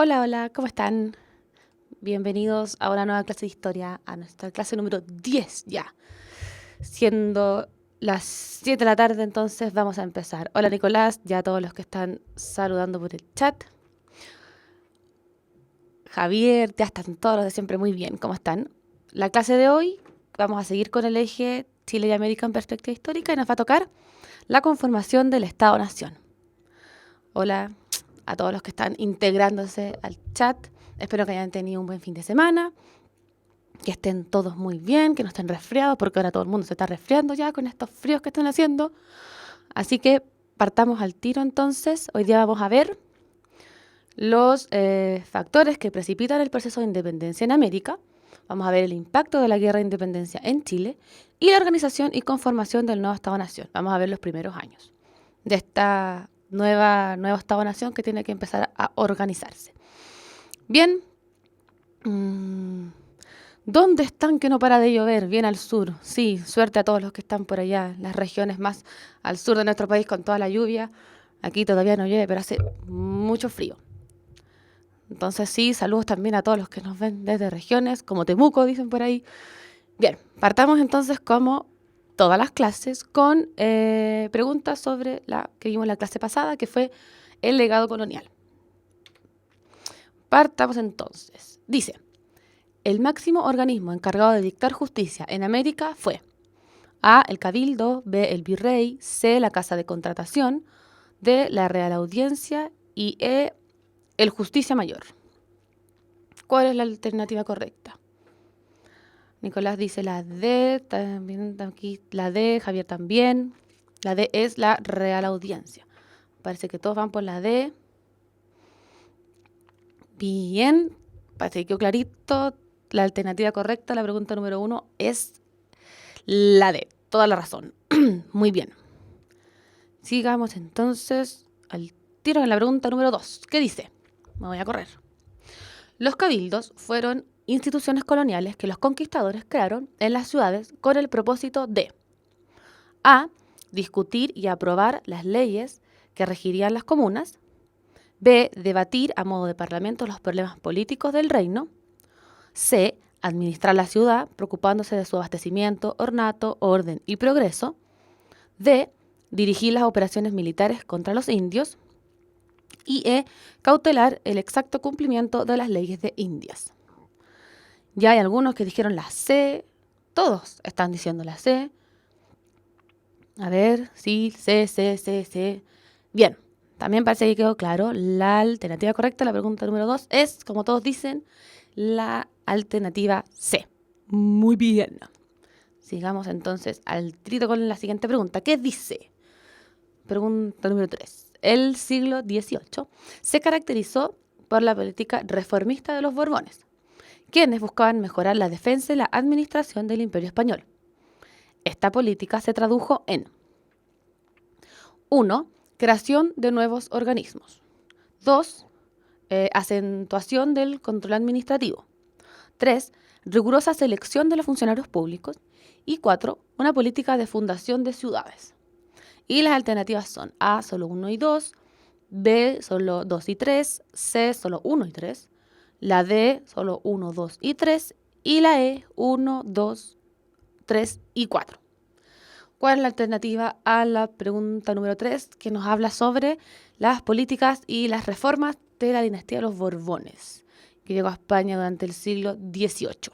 Hola, hola, ¿cómo están? Bienvenidos a una nueva clase de historia, a nuestra clase número 10 ya. Siendo las 7 de la tarde, entonces vamos a empezar. Hola Nicolás, ya a todos los que están saludando por el chat. Javier, ya están todos los de siempre muy bien, ¿cómo están? La clase de hoy vamos a seguir con el eje Chile y América en perspectiva histórica y nos va a tocar la conformación del Estado-Nación. Hola a todos los que están integrándose al chat. Espero que hayan tenido un buen fin de semana, que estén todos muy bien, que no estén resfriados, porque ahora todo el mundo se está resfriando ya con estos fríos que están haciendo. Así que partamos al tiro entonces. Hoy día vamos a ver los factores que precipitan el proceso de independencia en América. Vamos a ver el impacto de la guerra de independencia en Chile y la organización y conformación del nuevo Estado-Nación. Vamos a ver los primeros años de esta nuevo Estado-Nación que tiene que empezar a organizarse. Bien, ¿dónde están que no para de llover? Bien al sur. Sí, suerte a todos los que están por allá, las regiones más al sur de nuestro país con toda la lluvia. Aquí todavía no llueve, pero hace mucho frío. Entonces sí, saludos también a todos los que nos ven desde regiones, como Temuco, dicen por ahí. Bien, partamos entonces como todas las clases con preguntas sobre la que vimos en la clase pasada, que fue el legado colonial. Partamos entonces. Dice, el máximo organismo encargado de dictar justicia en América fue A, el Cabildo, B, el Virrey, C, la Casa de Contratación, D, la Real Audiencia y E, el Justicia Mayor. ¿Cuál es la alternativa correcta? Nicolás dice la D, también aquí la D, Javier también. La D es la Real Audiencia. Parece que todos van por la D. Bien, parece que quedó clarito. La alternativa correcta, la pregunta número 1, es la D. Toda la razón. Muy bien. Sigamos entonces al tiro en la pregunta número 2. ¿Qué dice? Me voy a correr. Los cabildos fueron instituciones coloniales que los conquistadores crearon en las ciudades con el propósito de A. Discutir y aprobar las leyes que regirían las comunas. B. Debatir a modo de parlamento los problemas políticos del reino. C. Administrar la ciudad preocupándose de su abastecimiento, ornato, orden y progreso. D. Dirigir las operaciones militares contra los indios. Y E. Cautelar el exacto cumplimiento de las leyes de Indias. Ya hay algunos que dijeron la C. Todos están diciendo la C. A ver, sí, C. Bien, también parece que quedó claro. La alternativa correcta, la pregunta número 2, es, como todos dicen, la alternativa C. Muy bien. Sigamos entonces al trito con la siguiente pregunta. ¿Qué dice? Pregunta número 3. El siglo XVIII se caracterizó por la política reformista de los Borbones, quienes buscaban mejorar la defensa y la administración del Imperio Español. Esta política se tradujo en 1. Creación de nuevos organismos. 2. Acentuación del control administrativo. 3. Rigurosa selección de los funcionarios públicos. Y 4. Una política de fundación de ciudades. Y las alternativas son A, solo 1 y 2, B, solo 2 y 3, C, solo 1 y 3, la D, solo 1, 2 y 3, y la E, 1, 2, 3 y 4. ¿Cuál es la alternativa a la pregunta número 3, que nos habla sobre las políticas y las reformas de la dinastía de los Borbones, que llegó a España durante el siglo XVIII?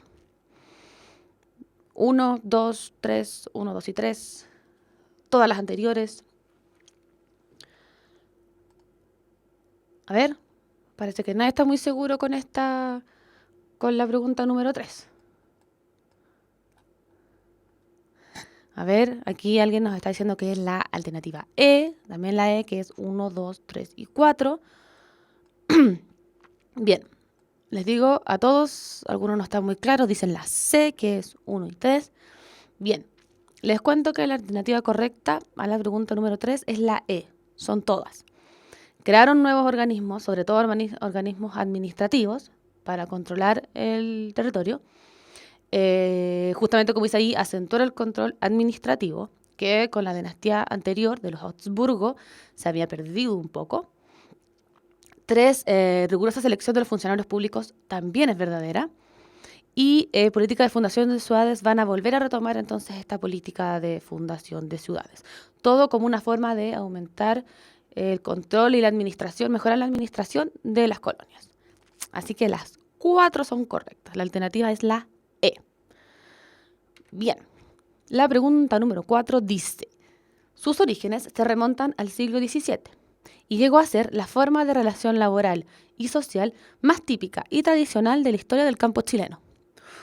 1, 2, 3, 1, 2 y 3. Todas las anteriores. A ver, parece que nadie está muy seguro con la pregunta número 3. A ver, aquí alguien nos está diciendo que es la alternativa E, también la E, que es 1, 2, 3 y 4. Bien, les digo a todos, algunos no están muy claros, dicen la C, que es 1 y 3. Bien, les cuento que la alternativa correcta a la pregunta número 3 es la E, son todas. Crearon nuevos organismos, sobre todo organismos administrativos, para controlar el territorio. Justamente como dice ahí, acentuó el control administrativo, que con la dinastía anterior de los Habsburgo se había perdido un poco. 3, rigurosa selección de los funcionarios públicos también es verdadera. Y política de fundación de ciudades van a volver a retomar entonces esta política de fundación de ciudades. Todo como una forma de aumentar el control y la administración, mejorar la administración de las colonias. Así que las 4 son correctas. La alternativa es la E. Bien, la pregunta número 4 dice, sus orígenes se remontan al siglo XVII y llegó a ser la forma de relación laboral y social más típica y tradicional de la historia del campo chileno.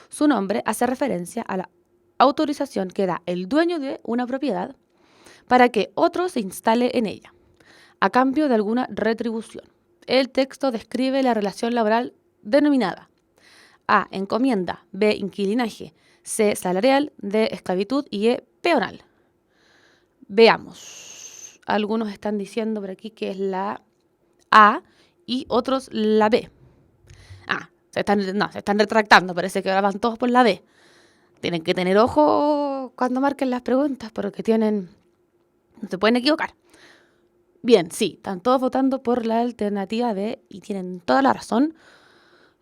Su nombre hace referencia a la autorización que da el dueño de una propiedad para que otro se instale en ella, a cambio de alguna retribución. El texto describe la relación laboral denominada A, encomienda, B, inquilinaje, C, salarial, D, esclavitud y E, peonal. Veamos. Algunos están diciendo por aquí que es la A y otros la B. Se están retractando, parece que ahora van todos por la B. Tienen que tener ojo cuando marquen las preguntas porque no se pueden equivocar. Bien, sí, están todos votando por la alternativa B y tienen toda la razón.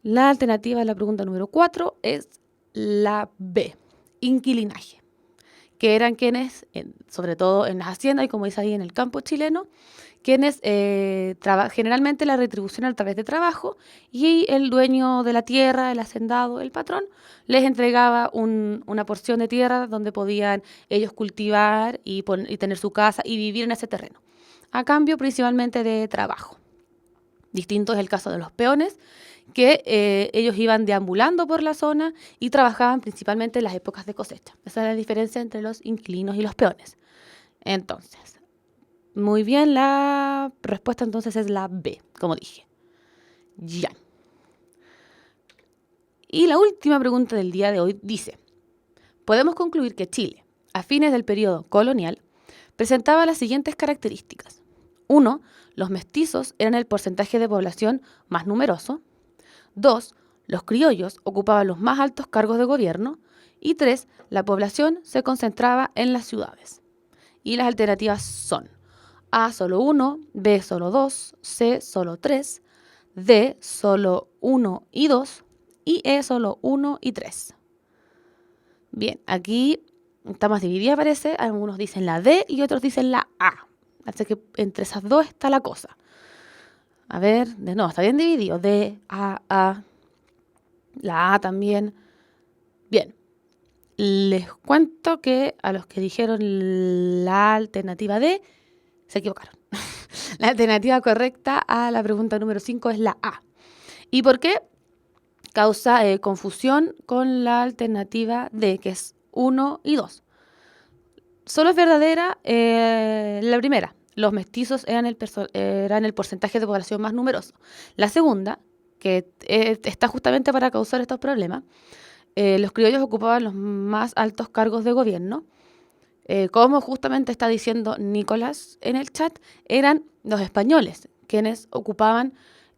La alternativa de la pregunta número 4 es la B, inquilinaje, que eran quienes, sobre todo en las haciendas y como dice ahí en el campo chileno, quienes generalmente la retribución a través de trabajo y el dueño de la tierra, el hacendado, el patrón, les entregaba una porción de tierra donde podían ellos cultivar y tener su casa y vivir en ese terreno, a cambio principalmente de trabajo. Distinto es el caso de los peones, que ellos iban deambulando por la zona y trabajaban principalmente en las épocas de cosecha. Esa es la diferencia entre los inquilinos y los peones. Entonces, muy bien, la respuesta entonces es la B, como dije. Ya. Y la última pregunta del día de hoy dice, podemos concluir que Chile, a fines del periodo colonial, presentaba las siguientes características. 1. Los mestizos eran el porcentaje de población más numeroso. 2. Los criollos ocupaban los más altos cargos de gobierno. Y 3. La población se concentraba en las ciudades. Y las alternativas son A, solo 1, B, solo 2, C, solo 3, D, solo 1 y 2 y E, solo 1 y 3. Bien, aquí está más dividida parece. Algunos dicen la D y otros dicen la A. Así que entre esas dos está la cosa. A ver, no, está bien dividido. D, A. La A también. Bien. Les cuento que a los que dijeron la alternativa D, se equivocaron. La alternativa correcta a la pregunta número 5 es la A. ¿Y por qué? Causa confusión con la alternativa D, que es 1 y 2. Solo es verdadera la primera. Los mestizos eran el porcentaje de población más numeroso. La segunda, que está justamente para causar estos problemas, los criollos ocupaban los más altos cargos de gobierno. Como justamente está diciendo Nicolás en el chat, eran los españoles quienes ocupaban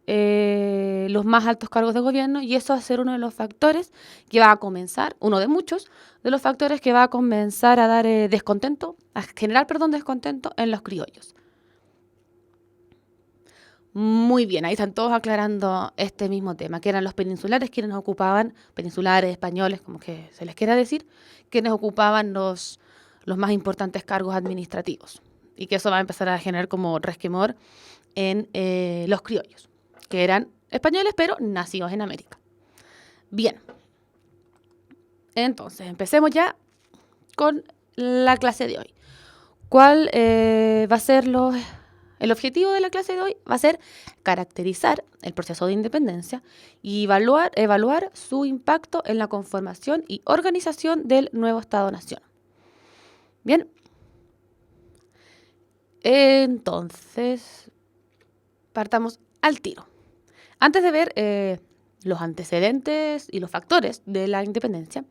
los más altos cargos de gobierno, y eso va a ser uno de los factores que va a comenzar, uno de muchos de los factores que va a comenzar a dar a generar descontento en los criollos. Muy bien, ahí están todos aclarando este mismo tema, que eran los peninsulares quienes ocupaban, peninsulares, españoles, como que se les quiera decir, quienes ocupaban los más importantes cargos administrativos. Y que eso va a empezar a generar como resquemor en los criollos, que eran españoles pero nacidos en América. Bien, entonces empecemos ya con la clase de hoy. ¿Cuál va a ser el objetivo de la clase de hoy? Va a ser caracterizar el proceso de independencia y evaluar su impacto en la conformación y organización del nuevo Estado-Nación. Bien, entonces partamos al tiro. Antes de ver los antecedentes y los factores de la independencia,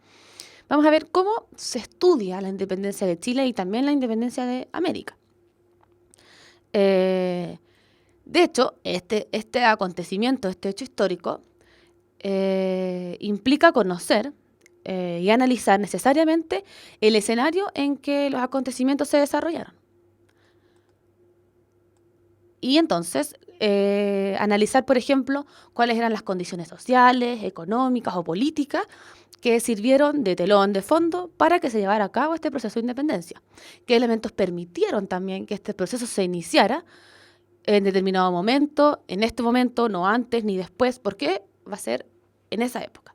vamos a ver cómo se estudia la independencia de Chile y también la independencia de América. De hecho, este acontecimiento, este hecho histórico, implica conocer y analizar necesariamente el escenario en que los acontecimientos se desarrollaron. Y entonces, analizar, por ejemplo, cuáles eran las condiciones sociales, económicas o políticas que sirvieron de telón de fondo para que se llevara a cabo este proceso de independencia. ¿Qué elementos permitieron también que este proceso se iniciara en determinado momento, en este momento, no antes ni después? ¿Por qué va a ser en esa época?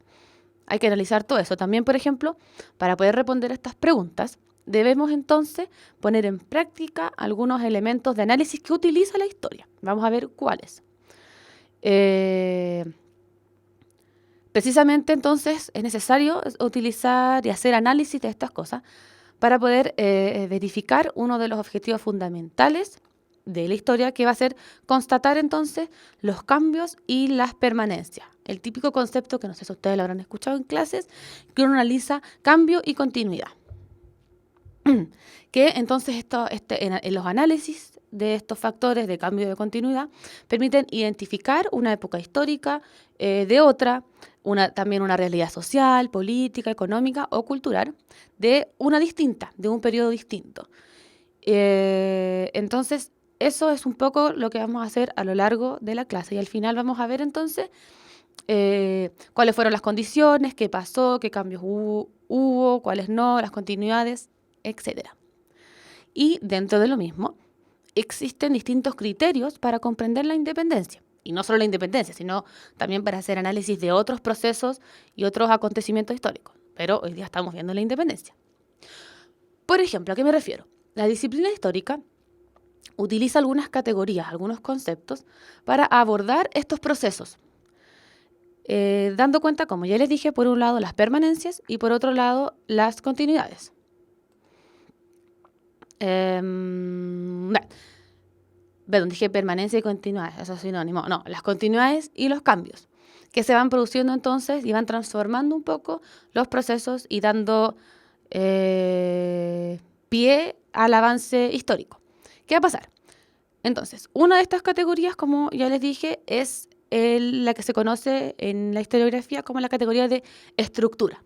Hay que analizar todo eso. También, por ejemplo, para poder responder estas preguntas, debemos entonces poner en práctica algunos elementos de análisis que utiliza la historia. Vamos a ver cuáles. Precisamente entonces es necesario utilizar y hacer análisis de estas cosas para poder verificar uno de los objetivos fundamentales de la historia, que va a ser constatar entonces los cambios y las permanencias. El típico concepto que no sé si ustedes lo habrán escuchado en clases, que uno analiza cambio y continuidad. Que entonces en los análisis de estos factores de cambio y de continuidad permiten identificar una época histórica de otra, también una realidad social, política, económica o cultural de una distinta, de un periodo distinto. Entonces, eso es un poco lo que vamos a hacer a lo largo de la clase, y al final vamos a ver entonces cuáles fueron las condiciones, qué pasó, qué cambios hubo, cuáles no, las continuidades, etcétera. Y dentro de lo mismo, existen distintos criterios para comprender la independencia. Y no solo la independencia, sino también para hacer análisis de otros procesos y otros acontecimientos históricos. Pero hoy día estamos viendo la independencia. Por ejemplo, ¿a qué me refiero? La disciplina histórica utiliza algunas categorías, algunos conceptos para abordar estos procesos, dando cuenta, como ya les dije, por un lado las permanencias y por otro lado las continuidades. Perdón, dije permanencia y continuidades, eso es sinónimo. No, las continuidades y los cambios que se van produciendo entonces y van transformando un poco los procesos y dando pie al avance histórico. ¿Qué va a pasar? Entonces, una de estas categorías, como ya les dije, es la que se conoce en la historiografía como la categoría de estructura,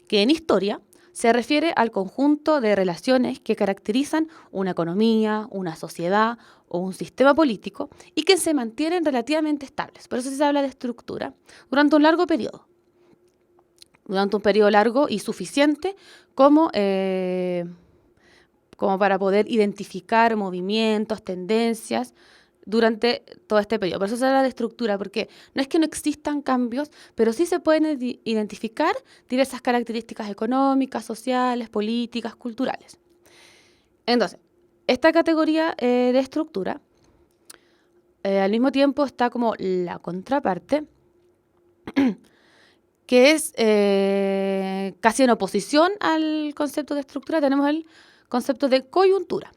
que en historia se refiere al conjunto de relaciones que caracterizan una economía, una sociedad o un sistema político y que se mantienen relativamente estables. Por eso se habla de estructura durante un largo periodo. Durante un periodo largo y suficiente como para poder identificar movimientos, tendencias durante todo este periodo. Por eso se habla de estructura, porque no es que no existan cambios, pero sí se pueden identificar diversas características económicas, sociales, políticas, culturales. Entonces, esta categoría de estructura, al mismo tiempo está como la contraparte, que es casi en oposición al concepto de estructura. Tenemos el concepto de coyuntura.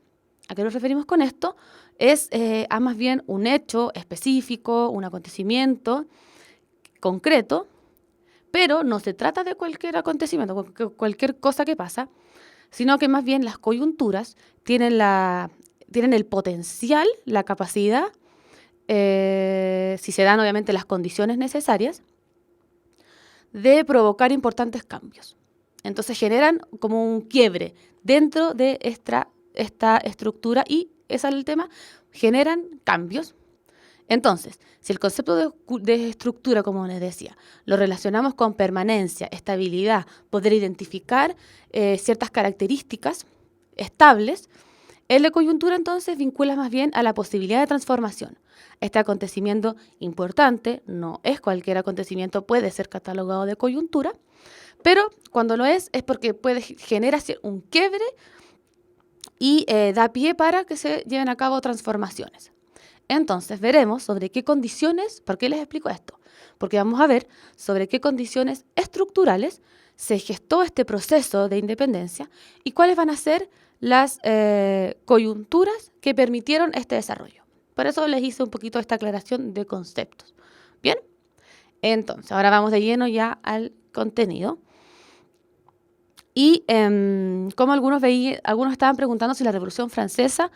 ¿A qué nos referimos con esto? Es a más bien un hecho específico, un acontecimiento concreto, pero no se trata de cualquier acontecimiento, cualquier cosa que pasa, sino que más bien las coyunturas tienen el potencial, la capacidad, si se dan obviamente las condiciones necesarias, de provocar importantes cambios. Entonces generan como un quiebre dentro de esta estructura y, ese es el tema, generan cambios. Entonces, si el concepto de estructura, como les decía, lo relacionamos con permanencia, estabilidad, poder identificar ciertas características estables, el de coyuntura entonces vincula más bien a la posibilidad de transformación. Este acontecimiento importante, no es cualquier acontecimiento, puede ser catalogado de coyuntura, pero cuando lo es porque genera un quiebre y da pie para que se lleven a cabo transformaciones. Entonces veremos sobre qué condiciones, ¿por qué les explico esto? Porque vamos a ver sobre qué condiciones estructurales se gestó este proceso de independencia y cuáles van a ser las coyunturas que permitieron este desarrollo. Por eso les hice un poquito esta aclaración de conceptos. Bien, entonces ahora vamos de lleno ya al contenido. Y como algunos estaban preguntando si la Revolución Francesa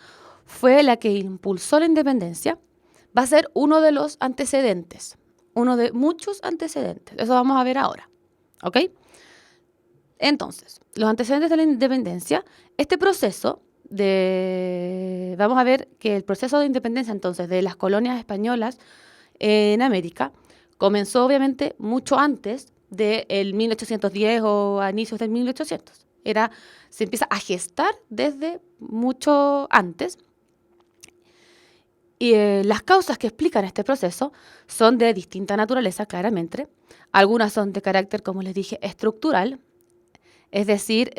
fue la que impulsó la independencia, va a ser uno de los antecedentes, uno de muchos antecedentes. Eso vamos a ver ahora, ¿ok? Entonces, los antecedentes de la independencia, este proceso vamos a ver que el proceso de independencia entonces de las colonias españolas en América comenzó obviamente mucho antes del 1810 o a inicios del 1800. Se empieza a gestar desde mucho antes. Y las causas que explican este proceso son de distinta naturaleza, claramente. Algunas son de carácter, como les dije, estructural, es decir,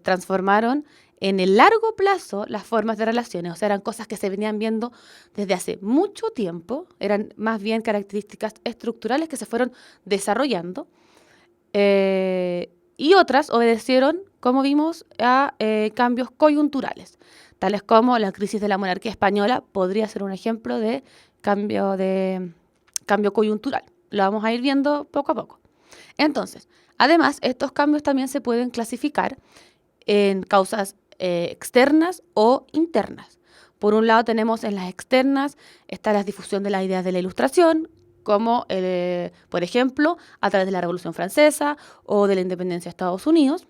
transformaron en el largo plazo las formas de relaciones, o sea, eran cosas que se venían viendo desde hace mucho tiempo, eran más bien características estructurales que se fueron desarrollando, y otras obedecieron, como vimos, a cambios coyunturales, tales como la crisis de la monarquía española podría ser un ejemplo de cambio coyuntural. Lo vamos a ir viendo poco a poco. Entonces, además, estos cambios también se pueden clasificar en causas externas o internas. Por un lado tenemos en las externas está la difusión de las ideas de la Ilustración, como por ejemplo a través de la Revolución Francesa o de la independencia de Estados Unidos.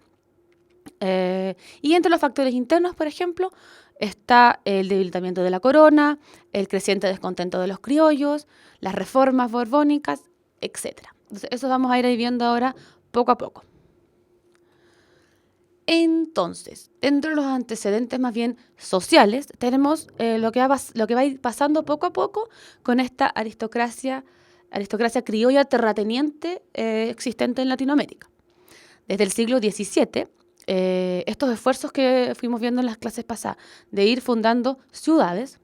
Y entre los factores internos, por ejemplo, está el debilitamiento de la corona, el creciente descontento de los criollos, las reformas borbónicas, etc. Entonces, eso vamos a ir viendo ahora poco a poco. Entonces, entre los antecedentes más bien sociales, tenemos lo que va a ir pasando poco a poco con esta aristocracia criolla terrateniente existente en Latinoamérica. Desde el siglo XVII, estos esfuerzos que fuimos viendo en las clases pasadas de ir fundando ciudades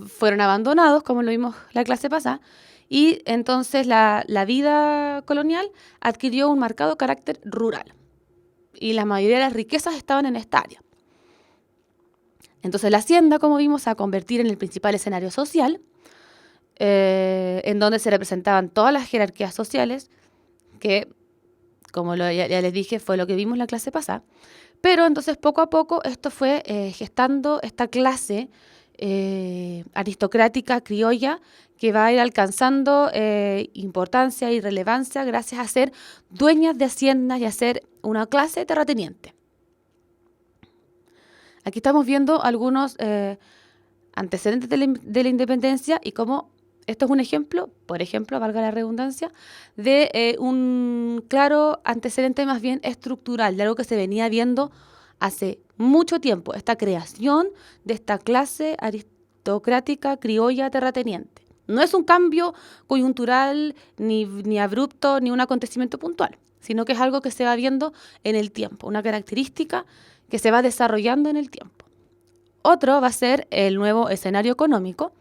fueron abandonados, como lo vimos la clase pasada, y entonces la vida colonial adquirió un marcado carácter rural. Y la mayoría de las riquezas estaban en esta área. Entonces la hacienda, como vimos, se va a convertir en el principal escenario social, en donde se representaban todas las jerarquías sociales, que, como ya les dije, fue lo que vimos en la clase pasada. Pero entonces poco a poco esto fue gestando esta clase aristocrática criolla que va a ir alcanzando importancia y relevancia gracias a ser dueñas de haciendas y a ser una clase terrateniente. Aquí estamos viendo algunos antecedentes de la independencia y cómo esto es un ejemplo, por ejemplo, valga la redundancia, de un claro antecedente más bien estructural, de algo que se venía viendo hace mucho tiempo, esta creación de esta clase aristocrática criolla terrateniente. No es un cambio coyuntural, ni abrupto, ni un acontecimiento puntual, sino que es algo que se va viendo en el tiempo, una característica que se va desarrollando en el tiempo. Otro va a ser el nuevo escenario económico,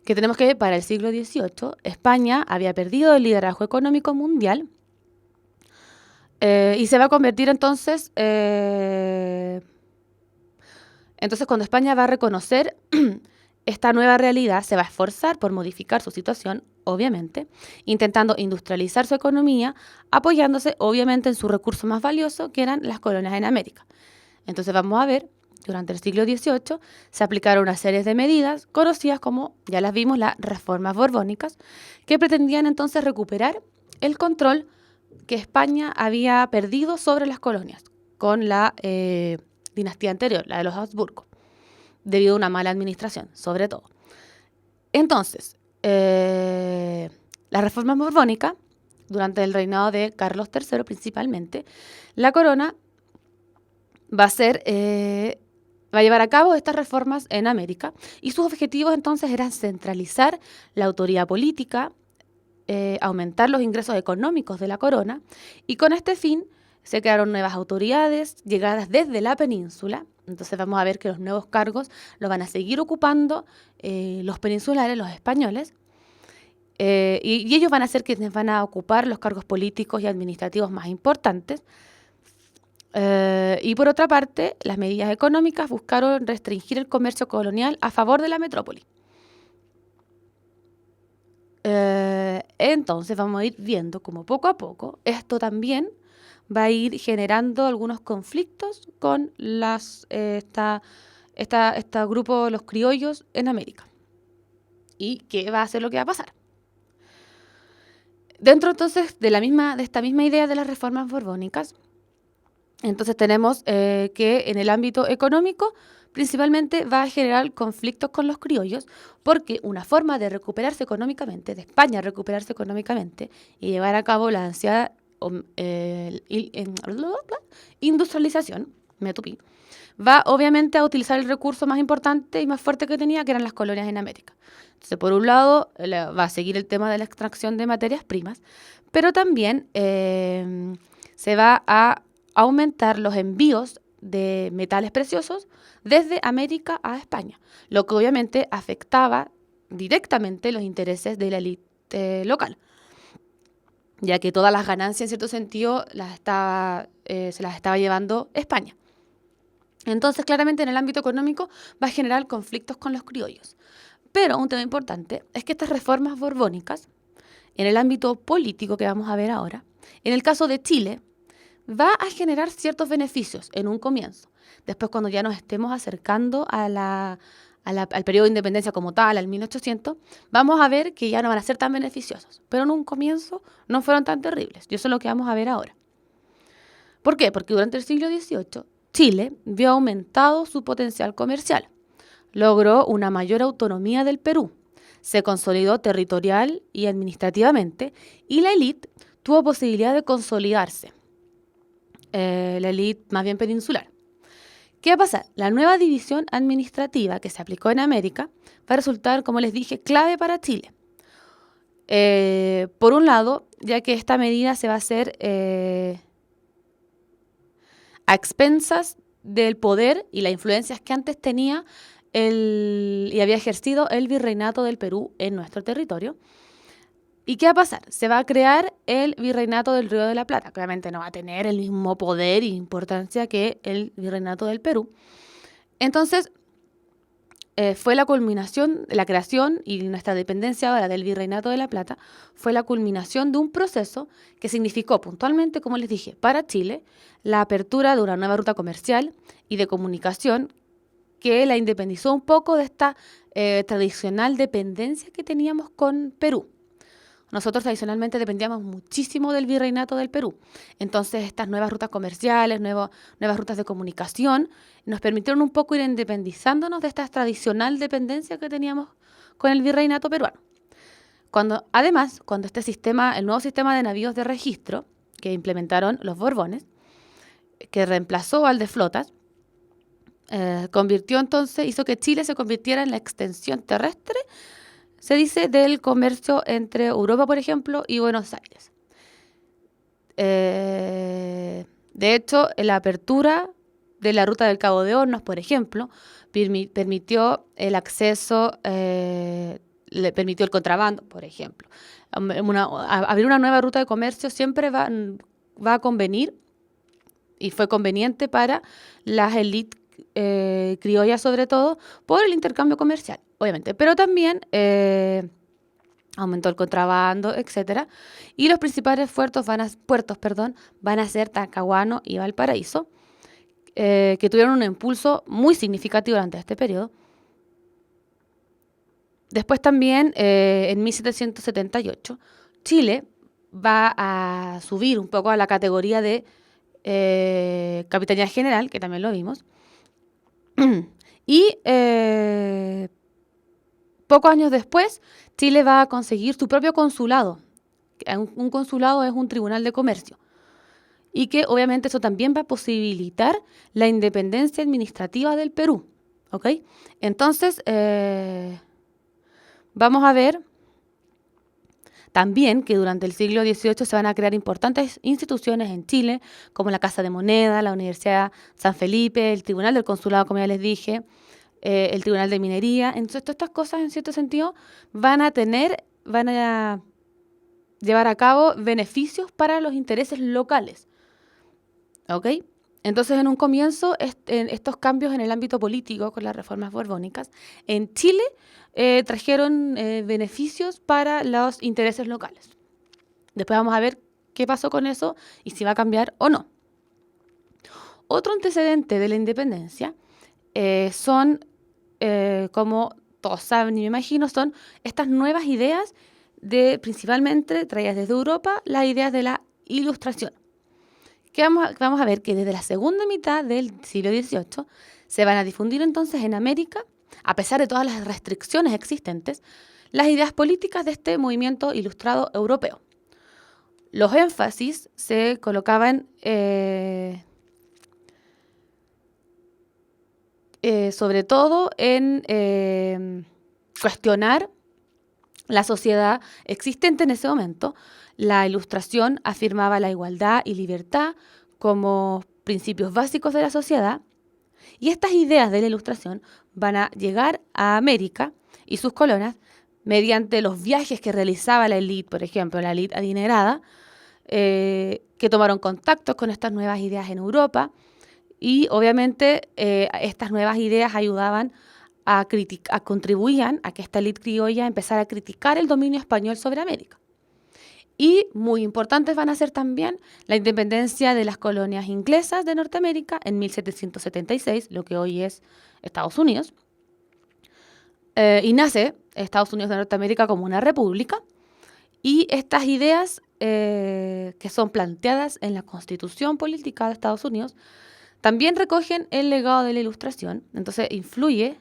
que tenemos que para el siglo XVIII, España había perdido el liderazgo económico mundial y se va a convertir entonces cuando España va a reconocer esta nueva realidad, se va a esforzar por modificar su situación, obviamente, intentando industrializar su economía, apoyándose obviamente en su recurso más valioso, que eran las colonias en América. Entonces vamos a ver, durante el siglo XVIII se aplicaron una serie de medidas conocidas como, ya las vimos, las reformas borbónicas, que pretendían entonces recuperar el control que España había perdido sobre las colonias con la dinastía anterior, la de los Habsburgo, debido a una mala administración, sobre todo. Entonces, las reformas borbónicas, durante el reinado de Carlos III principalmente, la corona va a llevar a cabo estas reformas en América y sus objetivos entonces eran centralizar la autoridad política, aumentar los ingresos económicos de la corona y con este fin se crearon nuevas autoridades llegadas desde la península. Entonces vamos a ver que los nuevos cargos los van a seguir ocupando los peninsulares, los españoles, y ellos van a ser quienes van a ocupar los cargos políticos y administrativos más importantes. Y por otra parte, las medidas económicas buscaron restringir el comercio colonial a favor de la metrópoli. Entonces vamos a ir viendo cómo poco a poco esto también va a ir generando algunos conflictos con este grupo, los criollos en América. ¿Y qué va a ser lo que va a pasar? Dentro entonces de esta misma idea de las reformas borbónicas, Entonces tenemos que en el ámbito económico principalmente va a generar conflictos con los criollos, porque una forma de recuperarse económicamente, de España recuperarse económicamente y llevar a cabo la ansiada industrialización, me tupí, va obviamente a utilizar el recurso más importante y más fuerte que tenía, que eran las colonias en América. Entonces, por un lado, va a seguir el tema de la extracción de materias primas, pero también se va a aumentar los envíos de metales preciosos desde América a España, lo que obviamente afectaba directamente los intereses de la élite local, ya que todas las ganancias en cierto sentido se las estaba llevando España. Entonces, claramente en el ámbito económico va a generar conflictos con los criollos. Pero un tema importante es que estas reformas borbónicas, en el ámbito político que vamos a ver ahora, en el caso de Chile, va a generar ciertos beneficios en un comienzo. Después, cuando ya nos estemos acercando al periodo de independencia como tal, al 1800, vamos a ver que ya no van a ser tan beneficiosos. Pero en un comienzo no fueron tan terribles. Y eso es lo que vamos a ver ahora. ¿Por qué? Porque durante el siglo XVIII, Chile vio aumentado su potencial comercial. Logró una mayor autonomía del Perú. Se consolidó territorial y administrativamente y la élite tuvo posibilidad de consolidarse. La élite más bien peninsular. ¿Qué va a pasar? La nueva división administrativa que se aplicó en América va a resultar, como les dije, clave para Chile. Por un lado, ya que esta medida se va a hacer a expensas del poder y las influencias que antes tenía y había ejercido el virreinato del Perú en nuestro territorio. ¿Y qué va a pasar? Se va a crear el virreinato del Río de la Plata. Claramente no va a tener el mismo poder e importancia que el virreinato del Perú. Entonces, fue la culminación, la creación y nuestra dependencia ahora del Virreinato de la Plata fue la culminación de un proceso que significó puntualmente, como les dije, para Chile, la apertura de una nueva ruta comercial y de comunicación que la independizó un poco de esta tradicional dependencia que teníamos con Perú. Nosotros tradicionalmente dependíamos muchísimo del Virreinato del Perú. Entonces, estas nuevas rutas comerciales, nuevas rutas de comunicación, nos permitieron un poco ir independizándonos de esta tradicional dependencia que teníamos con el Virreinato peruano. Además, cuando el nuevo sistema de navíos de registro que implementaron los Borbones, que reemplazó al de flotas, hizo que Chile se convirtiera en la extensión terrestre, se dice, del comercio entre Europa, por ejemplo, y Buenos Aires. De hecho, la apertura de la ruta del Cabo de Hornos, por ejemplo, permitió el acceso, le permitió el contrabando, por ejemplo. Abrir una nueva ruta de comercio siempre va a convenir, y fue conveniente para las élites criollas sobre todo, por el intercambio comercial, obviamente, pero también aumentó el contrabando, etcétera, y los principales puertos van a ser Talcahuano y Valparaíso, que tuvieron un impulso muy significativo durante este periodo. Después también, en 1778, Chile va a subir un poco a la categoría de Capitanía General, que también lo vimos. Y pocos años después, Chile va a conseguir su propio consulado. Un consulado es un tribunal de comercio. Y que obviamente eso también va a posibilitar la independencia administrativa del Perú. ¿Ok? Entonces, vamos a ver también que durante el siglo XVIII se van a crear importantes instituciones en Chile, como la Casa de Moneda, la Universidad San Felipe, el Tribunal del Consulado, como ya les dije, el Tribunal de Minería. Entonces, todas estas cosas, en cierto sentido, van a llevar a cabo beneficios para los intereses locales. ¿Ok? Entonces, en un comienzo, estos cambios en el ámbito político con las reformas borbónicas en Chile trajeron beneficios para los intereses locales. Después vamos a ver qué pasó con eso y si va a cambiar o no. Otro antecedente de la independencia son, como todos saben y me imagino, son estas nuevas ideas principalmente traídas desde Europa, las ideas de la Ilustración, que vamos a ver que desde la segunda mitad del siglo XVIII se van a difundir entonces en América, a pesar de todas las restricciones existentes, las ideas políticas de este movimiento ilustrado europeo. Los énfasis se colocaban sobre todo en cuestionar la sociedad existente en ese momento. La Ilustración afirmaba la igualdad y libertad como principios básicos de la sociedad, y estas ideas de la Ilustración van a llegar a América y sus colonias mediante los viajes que realizaba la élite, por ejemplo, la élite adinerada, que tomaron contacto con estas nuevas ideas en Europa, y obviamente estas nuevas ideas ayudaban contribuían a que esta élite criolla empezara a criticar el dominio español sobre América. Y muy importantes van a ser también la independencia de las colonias inglesas de Norteamérica en 1776, lo que hoy es Estados Unidos. Y nace Estados Unidos de Norteamérica como una república. Y estas ideas que son planteadas en la Constitución Política de Estados Unidos también recogen el legado de la Ilustración. Entonces influye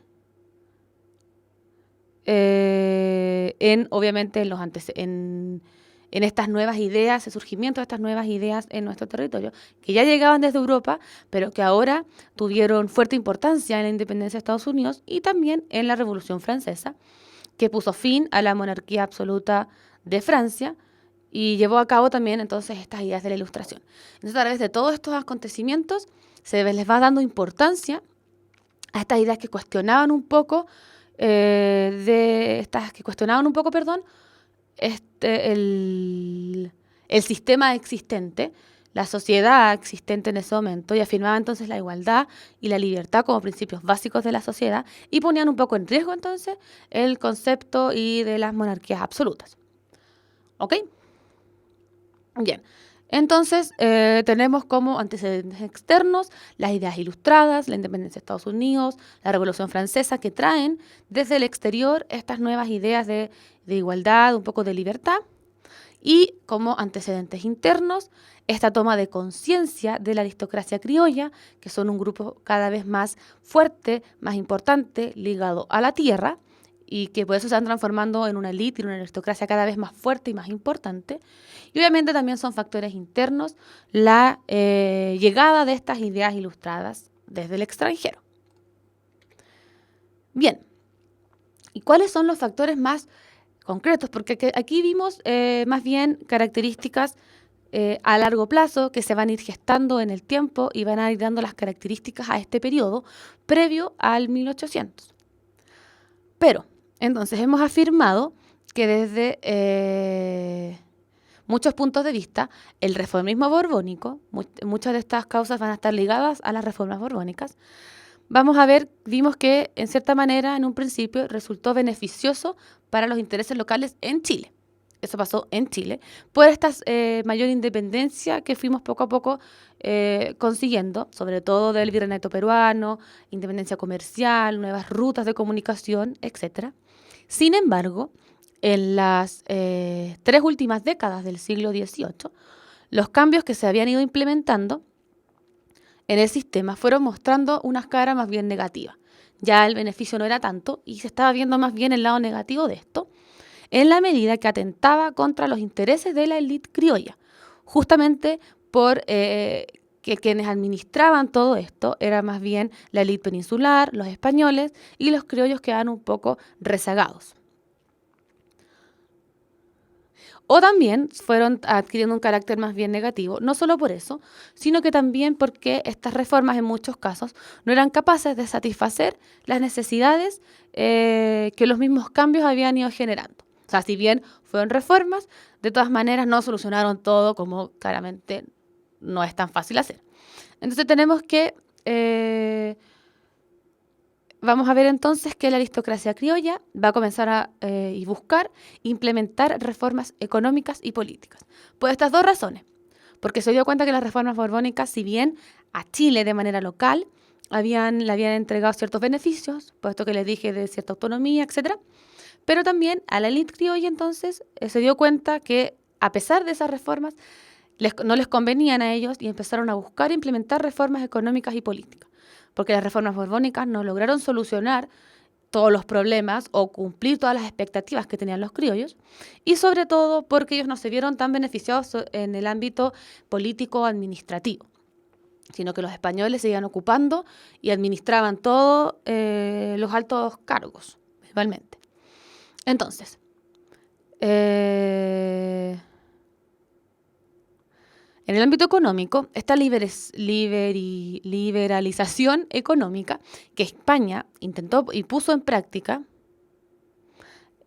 obviamente en estas nuevas ideas, el surgimiento de estas nuevas ideas en nuestro territorio, que ya llegaban desde Europa, pero que ahora tuvieron fuerte importancia en la independencia de Estados Unidos y también en la Revolución Francesa, que puso fin a la monarquía absoluta de Francia y llevó a cabo también entonces estas ideas de la Ilustración. Entonces, a través de todos estos acontecimientos se les va dando importancia a estas ideas que cuestionaban un poco, el sistema existente, la sociedad existente en ese momento, y afirmaba entonces la igualdad y la libertad como principios básicos de la sociedad, y ponían un poco en riesgo entonces el concepto y de las monarquías absolutas. ¿Ok? Bien. Entonces, tenemos como antecedentes externos las ideas ilustradas, la independencia de Estados Unidos, la Revolución Francesa, que traen desde el exterior estas nuevas ideas de igualdad, un poco de libertad, y como antecedentes internos, esta toma de conciencia de la aristocracia criolla, que son un grupo cada vez más fuerte, más importante, ligado a la tierra, y que por eso se van transformando en una élite y una aristocracia cada vez más fuerte y más importante. Y obviamente también son factores internos la llegada de estas ideas ilustradas desde el extranjero. Bien, ¿y cuáles son los factores más concretos? Porque aquí vimos más bien características a largo plazo que se van a ir gestando en el tiempo y van a ir dando las características a este periodo previo al 1800. Pero, entonces, hemos afirmado que desde muchos puntos de vista, el reformismo borbónico, muchas de estas causas van a estar ligadas a las reformas borbónicas. Vimos que en cierta manera, en un principio, resultó beneficioso para los intereses locales en Chile. Eso pasó en Chile, por esta mayor independencia que fuimos poco a poco consiguiendo, sobre todo del virreinato peruano, independencia comercial, nuevas rutas de comunicación, etc. Sin embargo, en las 3 últimas décadas del siglo XVIII, los cambios que se habían ido implementando en el sistema fueron mostrando unas caras más bien negativas. Ya el beneficio no era tanto y se estaba viendo más bien el lado negativo de esto, en la medida que atentaba contra los intereses de la élite criolla, justamente por que quienes administraban todo esto era más bien la élite peninsular, los españoles, y los criollos quedaban un poco rezagados. O también fueron adquiriendo un carácter más bien negativo, no solo por eso, sino que también porque estas reformas en muchos casos no eran capaces de satisfacer las necesidades que los mismos cambios habían ido generando. O sea, si bien fueron reformas, de todas maneras no solucionaron todo, como claramente no es tan fácil hacer. Entonces tenemos que vamos a ver entonces que la aristocracia criolla va a comenzar a buscar implementar reformas económicas y políticas. Por estas dos razones. Porque se dio cuenta que las reformas borbónicas, si bien a Chile de manera local le habían entregado ciertos beneficios, puesto que les dije de cierta autonomía, etc., pero también a la élite criolla entonces se dio cuenta que a pesar de esas reformas, no les convenían a ellos y empezaron a buscar e implementar reformas económicas y políticas, porque las reformas borbónicas no lograron solucionar todos los problemas o cumplir todas las expectativas que tenían los criollos, y sobre todo porque ellos no se vieron tan beneficiados en el ámbito político-administrativo, sino que los españoles seguían ocupando y administraban todos los altos cargos, principalmente. Entonces, en el ámbito económico, esta liberalización económica que España intentó y puso en práctica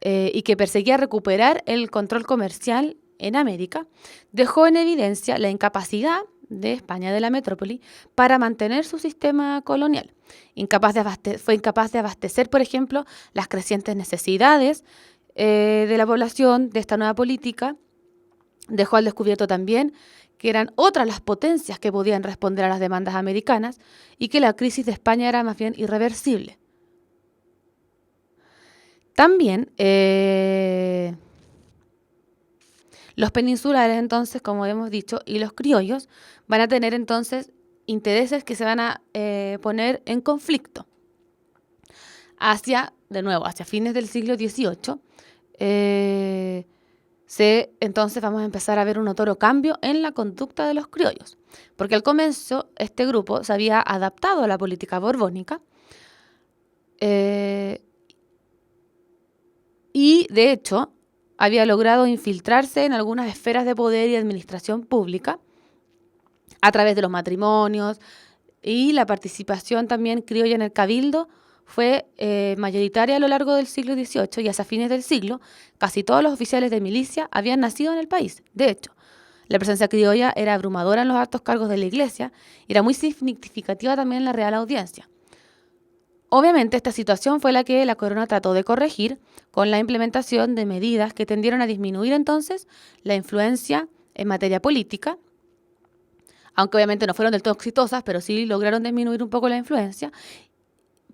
y que perseguía recuperar el control comercial en América, dejó en evidencia la incapacidad de España, de la metrópoli, para mantener su sistema colonial. Fue incapaz de abastecer, por ejemplo, las crecientes necesidades de la población de esta nueva política. Dejó al descubierto también que eran otras las potencias que podían responder a las demandas americanas y que la crisis de España era más bien irreversible. También los peninsulares, entonces, como hemos dicho, y los criollos van a tener entonces intereses que se van a poner en conflicto hacia fines del siglo XVIII. Entonces vamos a empezar a ver un notorio cambio en la conducta de los criollos, porque al comienzo este grupo se había adaptado a la política borbónica y de hecho había logrado infiltrarse en algunas esferas de poder y administración pública a través de los matrimonios, y la participación también criolla en el cabildo fue mayoritaria a lo largo del siglo XVIII, y hacia fines del siglo casi todos los oficiales de milicia habían nacido en el país. De hecho, la presencia criolla era abrumadora en los altos cargos de la iglesia y era muy significativa también en la Real Audiencia. Obviamente, esta situación fue la que la corona trató de corregir con la implementación de medidas que tendieron a disminuir entonces la influencia en materia política, aunque obviamente no fueron del todo exitosas, pero sí lograron disminuir un poco la influencia,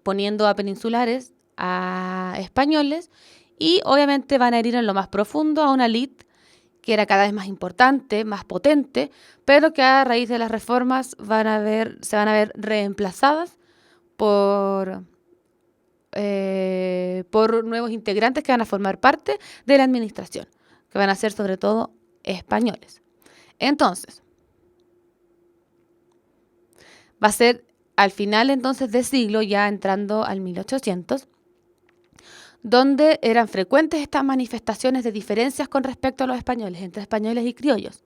poniendo a peninsulares, a españoles, y obviamente van a herir en lo más profundo a una élite que era cada vez más importante, más potente, pero que a raíz de las reformas se van a ver reemplazadas por nuevos integrantes que van a formar parte de la administración, que van a ser sobre todo españoles. Entonces, va a ser al final entonces del siglo, ya entrando al 1800, donde eran frecuentes estas manifestaciones de diferencias con respecto a los españoles, entre españoles y criollos.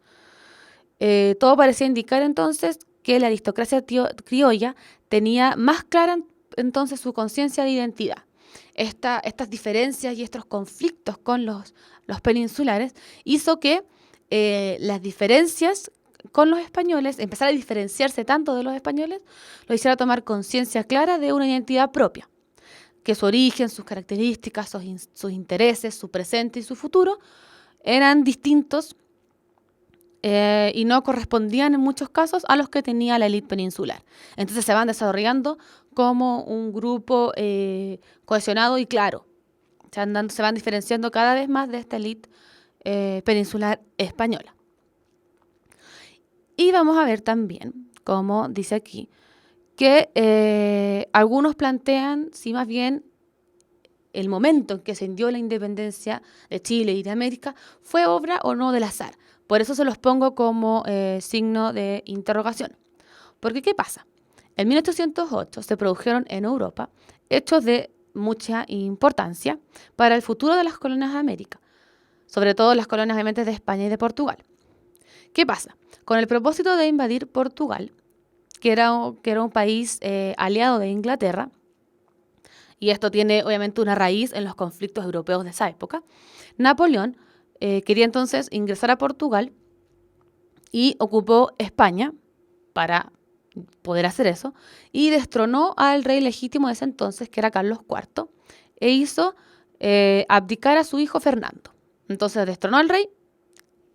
Todo parecía indicar entonces que la aristocracia criolla tenía más clara entonces su conciencia de identidad. Estas diferencias y estos conflictos con los peninsulares hizo que las diferencias con los españoles, empezar a diferenciarse tanto de los españoles, lo hiciera tomar conciencia clara de una identidad propia, que su origen, sus características, sus intereses, su presente y su futuro eran distintos y no correspondían en muchos casos a los que tenía la élite peninsular. Entonces se van desarrollando como un grupo cohesionado y claro. Se van diferenciando cada vez más de esta élite peninsular española. Y vamos a ver también, como dice aquí, que algunos plantean si más bien el momento en que se dio la independencia de Chile y de América fue obra o no del azar. Por eso se los pongo como signo de interrogación. Porque, ¿qué pasa? En 1808 se produjeron en Europa hechos de mucha importancia para el futuro de las colonias de América, sobre todo las colonias obviamente de España y de Portugal. ¿Qué pasa? Con el propósito de invadir Portugal, que era un país aliado de Inglaterra, y esto tiene obviamente una raíz en los conflictos europeos de esa época, Napoleón quería entonces ingresar a Portugal y ocupó España para poder hacer eso, y destronó al rey legítimo de ese entonces, que era Carlos IV, e hizo abdicar a su hijo Fernando. Entonces destronó al rey,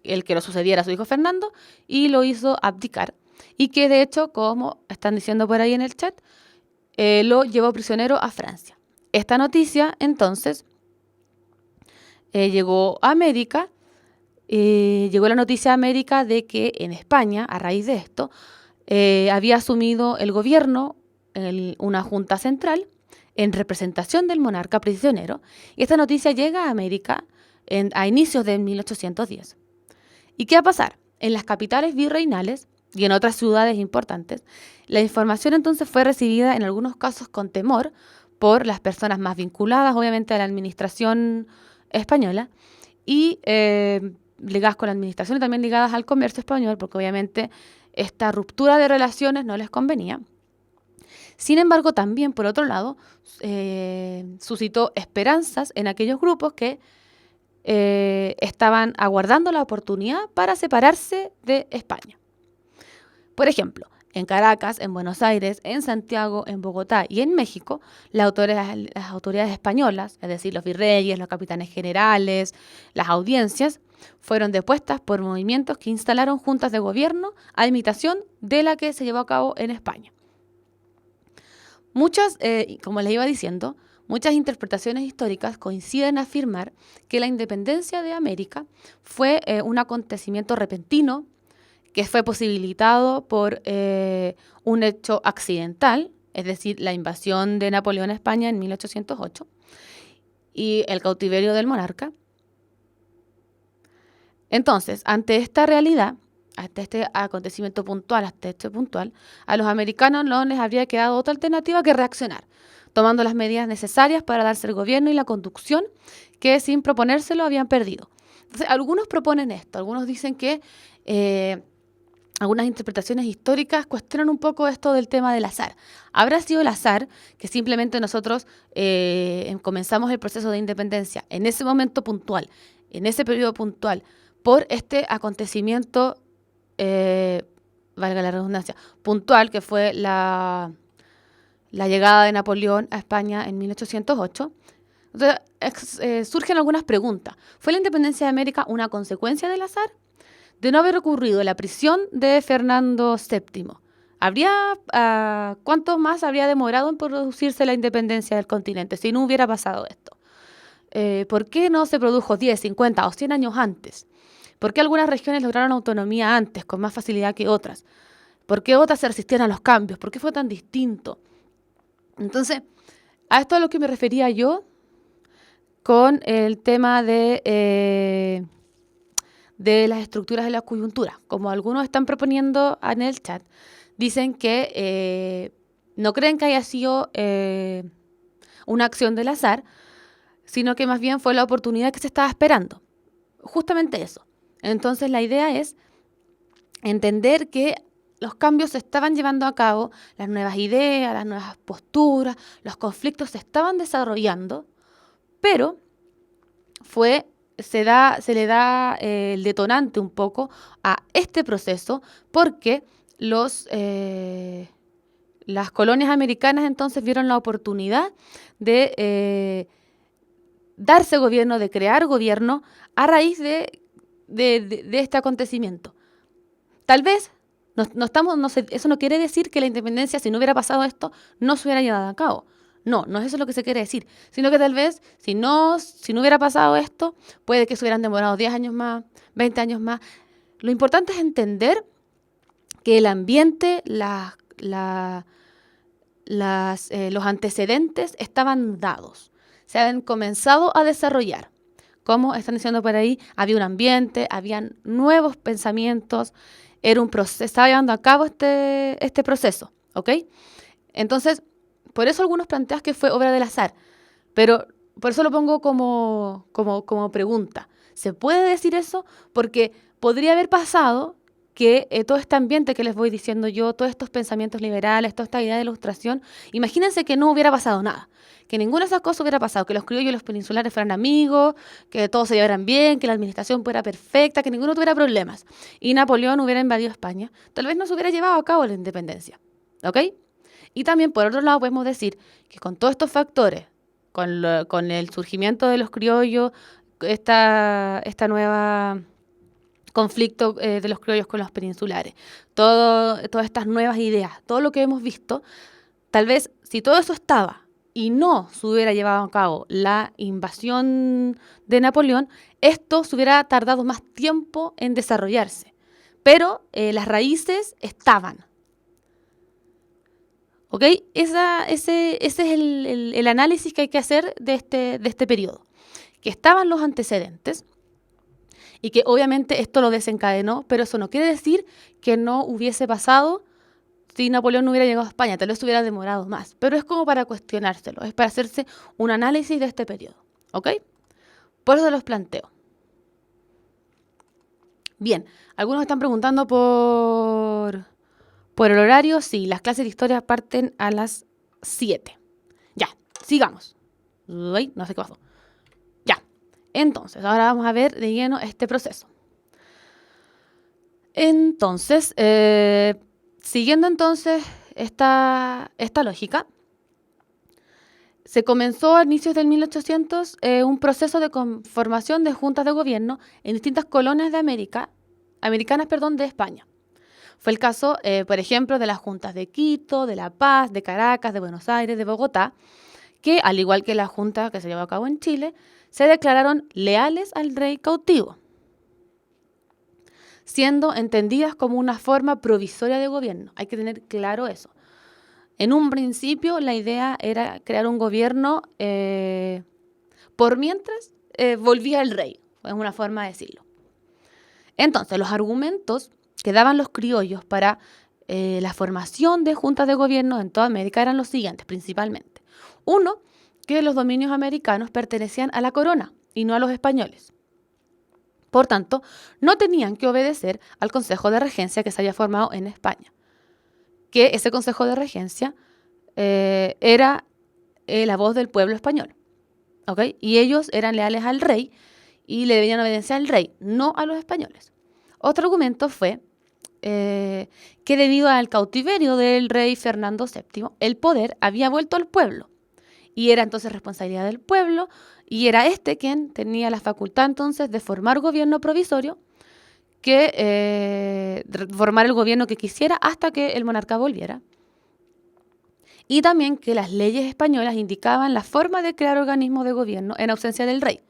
el que lo sucediera a su hijo Fernando, y lo hizo abdicar. Y que de hecho, como están diciendo por ahí en el chat, lo llevó prisionero a Francia. Esta noticia entonces llegó a América llegó la noticia a América de que en España, a raíz de esto, había asumido el gobierno una junta central en representación del monarca prisionero. Y esta noticia llega a América a inicios de 1810. ¿Y qué va a pasar? En las capitales virreinales y en otras ciudades importantes, la información entonces fue recibida en algunos casos con temor por las personas más vinculadas, obviamente, a la administración española y ligadas con la administración y también ligadas al comercio español, porque obviamente esta ruptura de relaciones no les convenía. Sin embargo, también, por otro lado, suscitó esperanzas en aquellos grupos que estaban aguardando la oportunidad para separarse de España. Por ejemplo, en Caracas, en Buenos Aires, en Santiago, en Bogotá y en México, las autoridades españolas, es decir, los virreyes, los capitanes generales, las audiencias, fueron depuestas por movimientos que instalaron juntas de gobierno a imitación de la que se llevó a cabo en España. Muchas, como les iba diciendo, muchas interpretaciones históricas coinciden en afirmar que la independencia de América fue un acontecimiento repentino que fue posibilitado por un hecho accidental, es decir, la invasión de Napoleón a España en 1808 y el cautiverio del monarca. Entonces, ante esta realidad, hasta este acontecimiento puntual, hasta este puntual, a los americanos no les habría quedado otra alternativa que reaccionar, tomando las medidas necesarias para darse el gobierno y la conducción que sin proponérselo habían perdido. Entonces, algunos proponen esto, algunos dicen que algunas interpretaciones históricas cuestionan un poco esto del tema del azar. ¿Habrá sido el azar que simplemente nosotros comenzamos el proceso de independencia en ese momento puntual, en ese periodo puntual, por este acontecimiento, valga la redundancia, puntual, que fue la llegada de Napoleón a España en 1808? Entonces, surgen algunas preguntas. ¿Fue la independencia de América una consecuencia del azar? De no haber ocurrido la prisión de Fernando VII, ¿cuánto más habría demorado en producirse la independencia del continente si no hubiera pasado esto? ¿Por qué no se produjo 10, 50 o 100 años antes? ¿Por qué algunas regiones lograron autonomía antes, con más facilidad que otras? ¿Por qué otras se resistían a los cambios? ¿Por qué fue tan distinto? Entonces, a esto es a lo que me refería yo con el tema de las estructuras de la coyuntura. Como algunos están proponiendo en el chat, dicen que no creen que haya sido una acción del azar, sino que más bien fue la oportunidad que se estaba esperando. Justamente eso. Entonces la idea es entender que los cambios se estaban llevando a cabo, las nuevas ideas, las nuevas posturas, los conflictos se estaban desarrollando, pero se le da el detonante un poco a este proceso porque las colonias americanas entonces vieron la oportunidad de darse gobierno, de crear gobierno a raíz de este acontecimiento. Tal vez eso no quiere decir que la independencia, si no hubiera pasado esto, no se hubiera llevado a cabo. No es eso lo que se quiere decir, sino que tal vez si no hubiera pasado esto, puede que se hubieran demorado 10 años más, 20 años más. Lo importante es entender que el ambiente, los antecedentes estaban dados, se habían comenzado a desarrollar. Como están diciendo por ahí, había un ambiente, habían nuevos pensamientos, era un proceso, estaba llevando a cabo este proceso, ¿ok? Entonces, por eso algunos plantean que fue obra del azar, pero por eso lo pongo como pregunta. ¿Se puede decir eso? Porque podría haber pasado que todo este ambiente que les voy diciendo yo, todos estos pensamientos liberales, toda esta idea de ilustración, imagínense que no hubiera pasado nada, que ninguna de esas cosas hubiera pasado, que los criollos y los peninsulares fueran amigos, que todos se llevaran bien, que la administración fuera perfecta, que ninguno tuviera problemas, y Napoleón hubiera invadido España, tal vez no se hubiera llevado a cabo la independencia, ¿ok? Y también, por otro lado, podemos decir que con todos estos factores, con el surgimiento de los criollos, esta nueva conflicto de los criollos con los peninsulares, todas estas nuevas ideas, todo lo que hemos visto, tal vez si todo eso estaba y no se hubiera llevado a cabo la invasión de Napoleón, esto se hubiera tardado más tiempo en desarrollarse. Pero las raíces estaban. ¿Ok? Ese es el análisis que hay que hacer de este periodo. Que estaban los antecedentes y que obviamente esto lo desencadenó, pero eso no quiere decir que no hubiese pasado si Napoleón no hubiera llegado a España, tal vez hubiera demorado más. Pero es como para cuestionárselo, es para hacerse un análisis de este periodo. ¿Ok? Por eso los planteo. Bien, algunos están preguntando por el horario. Sí, las clases de historia parten a las 7. Ya, sigamos. Uy, no sé qué pasó. Ya, entonces, ahora vamos a ver de lleno este proceso. Entonces, siguiendo entonces esta lógica, se comenzó a inicios del 1800 un proceso de conformación de juntas de gobierno en distintas colonias de americanas de España. Fue el caso, por ejemplo, de las juntas de Quito, de La Paz, de Caracas, de Buenos Aires, de Bogotá, que, al igual que la junta que se llevó a cabo en Chile, se declararon leales al rey cautivo, siendo entendidas como una forma provisoria de gobierno. Hay que tener claro eso. En un principio la idea era crear un gobierno por mientras volvía el rey, es una forma de decirlo. Entonces, los argumentos que daban los criollos para la formación de juntas de gobierno en toda América eran los siguientes, principalmente. Uno, que los dominios americanos pertenecían a la corona y no a los españoles. Por tanto, no tenían que obedecer al Consejo de Regencia que se había formado en España. Que ese Consejo de Regencia era la voz del pueblo español. ¿Ok? Y ellos eran leales al rey y le debían obedecer al rey, no a los españoles. Otro argumento fue que debido al cautiverio del rey Fernando VII, el poder había vuelto al pueblo. Y era entonces responsabilidad del pueblo, y era este quien tenía la facultad entonces de formar gobierno provisorio, formar el gobierno que quisiera hasta que el monarca volviera. Y también que las leyes españolas indicaban la forma de crear organismos de gobierno en ausencia del rey.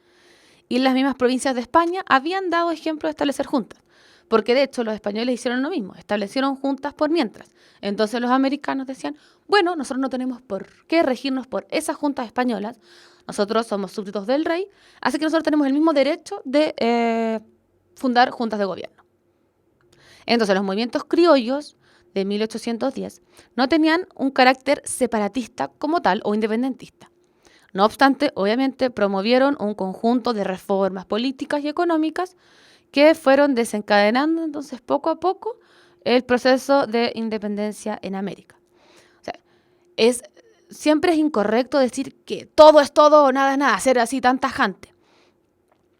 Y las mismas provincias de España habían dado ejemplo de establecer juntas. Porque de hecho los españoles hicieron lo mismo, establecieron juntas por mientras. Entonces los americanos decían, bueno, nosotros no tenemos por qué regirnos por esas juntas españolas, nosotros somos súbditos del rey, así que nosotros tenemos el mismo derecho de fundar juntas de gobierno. Entonces los movimientos criollos de 1810 no tenían un carácter separatista como tal o independentista. No obstante, obviamente promovieron un conjunto de reformas políticas y económicas que fueron desencadenando entonces poco a poco el proceso de independencia en América. O sea, siempre es incorrecto decir que todo es todo o nada es nada, ser así tan tajante.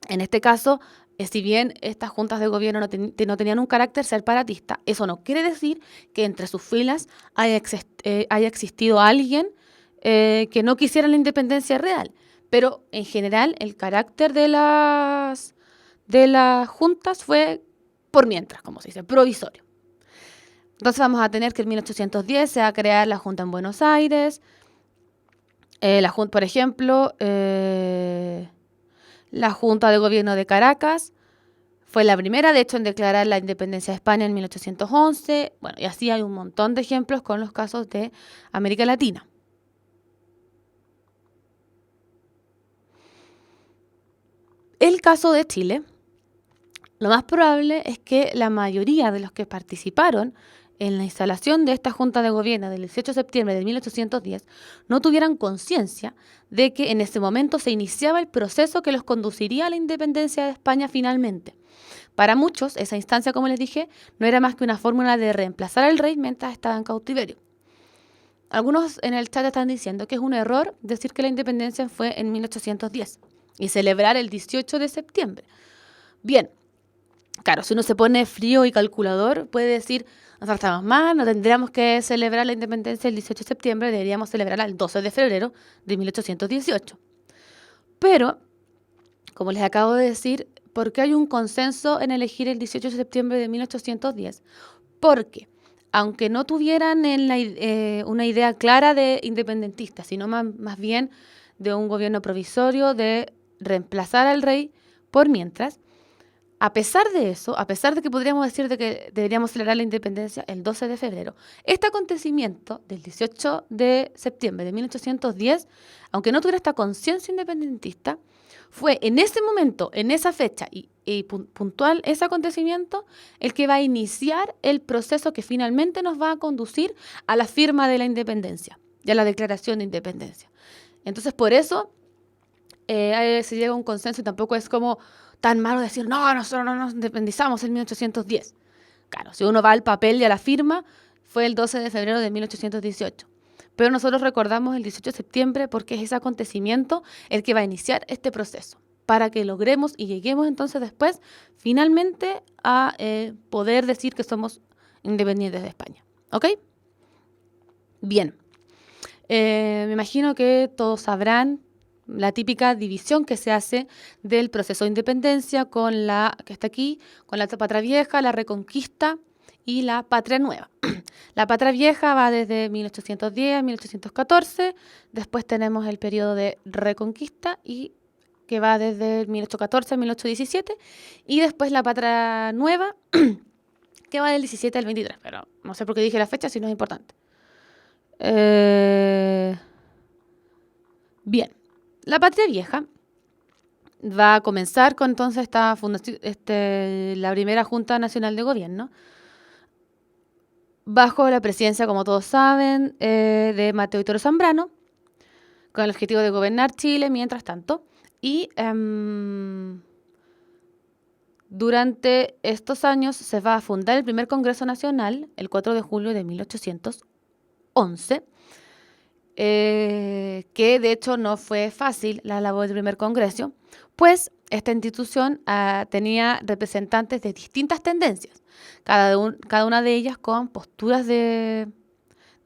En este caso, si bien estas juntas de gobierno no tenían un carácter separatista, eso no quiere decir que entre sus filas haya existido alguien que no quisiera la independencia real. Pero en general el carácter de las juntas fue por mientras, como se dice, provisorio. Entonces vamos a tener que en 1810 se va a crear la Junta en Buenos Aires. Por ejemplo, la Junta de Gobierno de Caracas fue la primera, de hecho, en declarar la independencia de España en 1811. Bueno, y así hay un montón de ejemplos con los casos de América Latina. El caso de Chile, lo más probable es que la mayoría de los que participaron en la instalación de esta Junta de Gobierno del 18 de septiembre de 1810 no tuvieran conciencia de que en ese momento se iniciaba el proceso que los conduciría a la independencia de España finalmente. Para muchos, esa instancia, como les dije, no era más que una fórmula de reemplazar al rey mientras estaba en cautiverio. Algunos en el chat están diciendo que es un error decir que la independencia fue en 1810 y celebrar el 18 de septiembre. Bien, claro, si uno se pone frío y calculador, puede decir, nosotros estamos mal, no tendríamos que celebrar la independencia el 18 de septiembre, deberíamos celebrarla el 12 de febrero de 1818. Pero, como les acabo de decir, ¿por qué hay un consenso en elegir el 18 de septiembre de 1810? Porque aunque no tuvieran una idea clara de independentista, sino más bien de un gobierno provisorio de reemplazar al rey por mientras. A pesar de eso, a pesar de que podríamos decir de que deberíamos celebrar la independencia el 12 de febrero, este acontecimiento del 18 de septiembre de 1810, aunque no tuviera esta conciencia independentista, fue en ese momento, en esa fecha y puntual ese acontecimiento, el que va a iniciar el proceso que finalmente nos va a conducir a la firma de la independencia y a la declaración de independencia. Entonces, por eso se llega a un consenso y tampoco es como tan malo decir, no, nosotros no nos independizamos en 1810. Claro, si uno va al papel y a la firma, fue el 12 de febrero de 1818. Pero nosotros recordamos el 18 de septiembre porque es ese acontecimiento el que va a iniciar este proceso, para que logremos y lleguemos entonces después finalmente a poder decir que somos independientes de España. ¿Ok? Bien. Me imagino que todos sabrán la típica división que se hace del proceso de independencia con la que está aquí, con la Patria Vieja, la Reconquista y la Patria Nueva. La Patria Vieja va desde 1810 a 1814, después tenemos el periodo de Reconquista y que va desde 1814 a 1817 y después la Patria Nueva que va del 17 al 23, pero no sé por qué dije la fecha si no es importante. Bien. La Patria Vieja va a comenzar con entonces esta fundación, la primera Junta Nacional de Gobierno, bajo la presidencia, como todos saben, de Mateo Vittorio Zambrano, con el objetivo de gobernar Chile mientras tanto. Y durante estos años se va a fundar el primer Congreso Nacional, el 4 de julio de 1811, que de hecho no fue fácil la labor del primer congreso, pues esta institución tenía representantes de distintas tendencias, cada una de ellas con posturas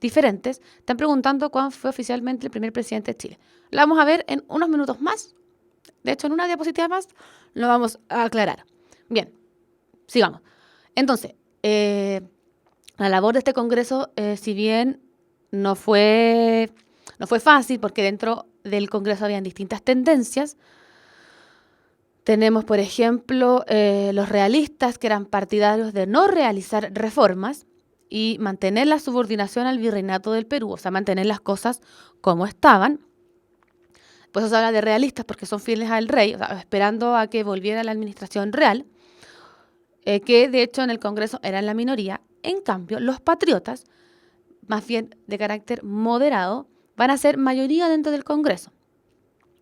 diferentes. Están preguntando cuándo fue oficialmente el primer presidente de Chile. Lo vamos a ver en unos minutos más, de hecho en una diapositiva más lo vamos a aclarar. Bien, sigamos. Entonces, la labor de este congreso, si bien no fue fácil porque dentro del Congreso habían distintas tendencias. Tenemos, por ejemplo, los realistas que eran partidarios de no realizar reformas y mantener la subordinación al virreinato del Perú, o sea, mantener las cosas como estaban. Pues eso se habla de realistas porque son fieles al rey, o sea, esperando a que volviera la administración real, que de hecho en el Congreso eran la minoría. En cambio, los patriotas, más bien de carácter moderado, van a ser mayoría dentro del Congreso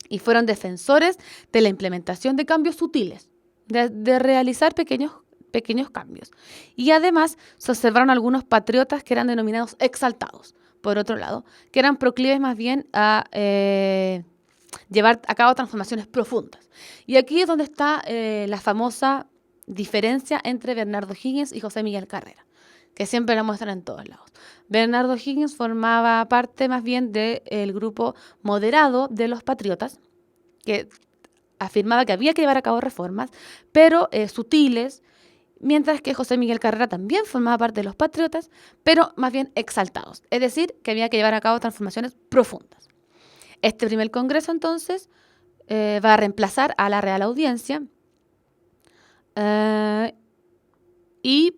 y fueron defensores de la implementación de cambios sutiles, de realizar pequeños cambios. Y además se observaron algunos patriotas que eran denominados exaltados, por otro lado, que eran proclives más bien a llevar a cabo transformaciones profundas. Y aquí es donde está la famosa diferencia entre Bernardo Higgins y José Miguel Carrera, que siempre la muestran en todos lados. Bernardo Higgins formaba parte más bien del grupo moderado de los patriotas, que afirmaba que había que llevar a cabo reformas, pero sutiles, mientras que José Miguel Carrera también formaba parte de los patriotas, pero más bien exaltados, es decir, que había que llevar a cabo transformaciones profundas. Este primer congreso, entonces, va a reemplazar a la Real Audiencia y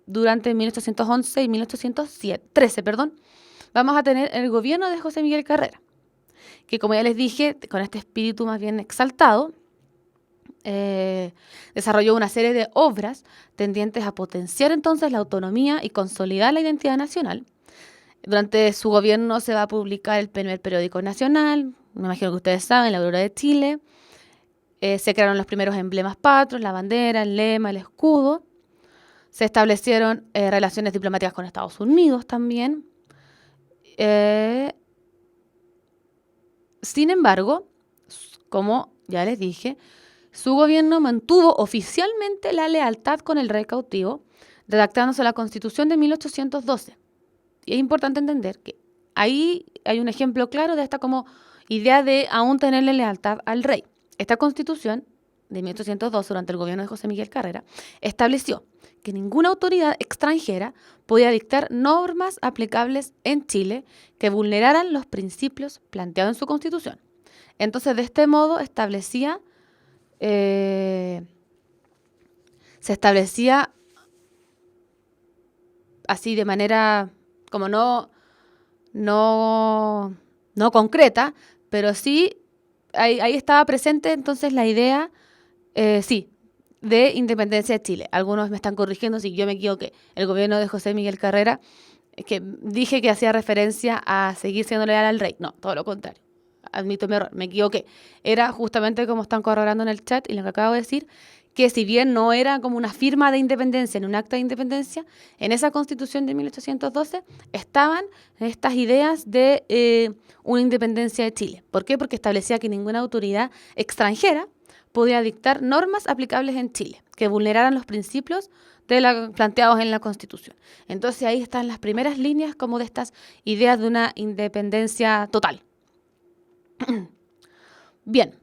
durante 1811 y 1813, vamos a tener el gobierno de José Miguel Carrera, que como ya les dije, con este espíritu más bien exaltado, desarrolló una serie de obras tendientes a potenciar entonces la autonomía y consolidar la identidad nacional. Durante su gobierno se va a publicar el primer periódico nacional, me imagino que ustedes saben, la Aurora de Chile. Se crearon los primeros emblemas patrios, la bandera, el lema, el escudo. Se establecieron relaciones diplomáticas con Estados Unidos también. Sin embargo, como ya les dije, su gobierno mantuvo oficialmente la lealtad con el rey cautivo, redactándose la Constitución de 1812. Y es importante entender que ahí hay un ejemplo claro de esta como idea de aún tenerle lealtad al rey. Esta Constitución de 1802, durante el gobierno de José Miguel Carrera, estableció que ninguna autoridad extranjera podía dictar normas aplicables en Chile que vulneraran los principios planteados en su Constitución. Entonces, de este modo, se establecía así de manera como no concreta, pero sí ahí estaba presente entonces la idea, sí, de independencia de Chile. Algunos me están corrigiendo si yo me equivoqué. El gobierno de José Miguel Carrera, que dije que hacía referencia a seguir siendo leal al rey. No, todo lo contrario. Admito mi error, me equivoqué. Era justamente como están corroborando en el chat y lo que acabo de decir, que si bien no era como una firma de independencia, en un acta de independencia, en esa Constitución de 1812 estaban estas ideas de una independencia de Chile. ¿Por qué? Porque establecía que ninguna autoridad extranjera podía dictar normas aplicables en Chile que vulneraran los principios planteados en la Constitución. Entonces ahí están las primeras líneas como de estas ideas de una independencia total. Bien.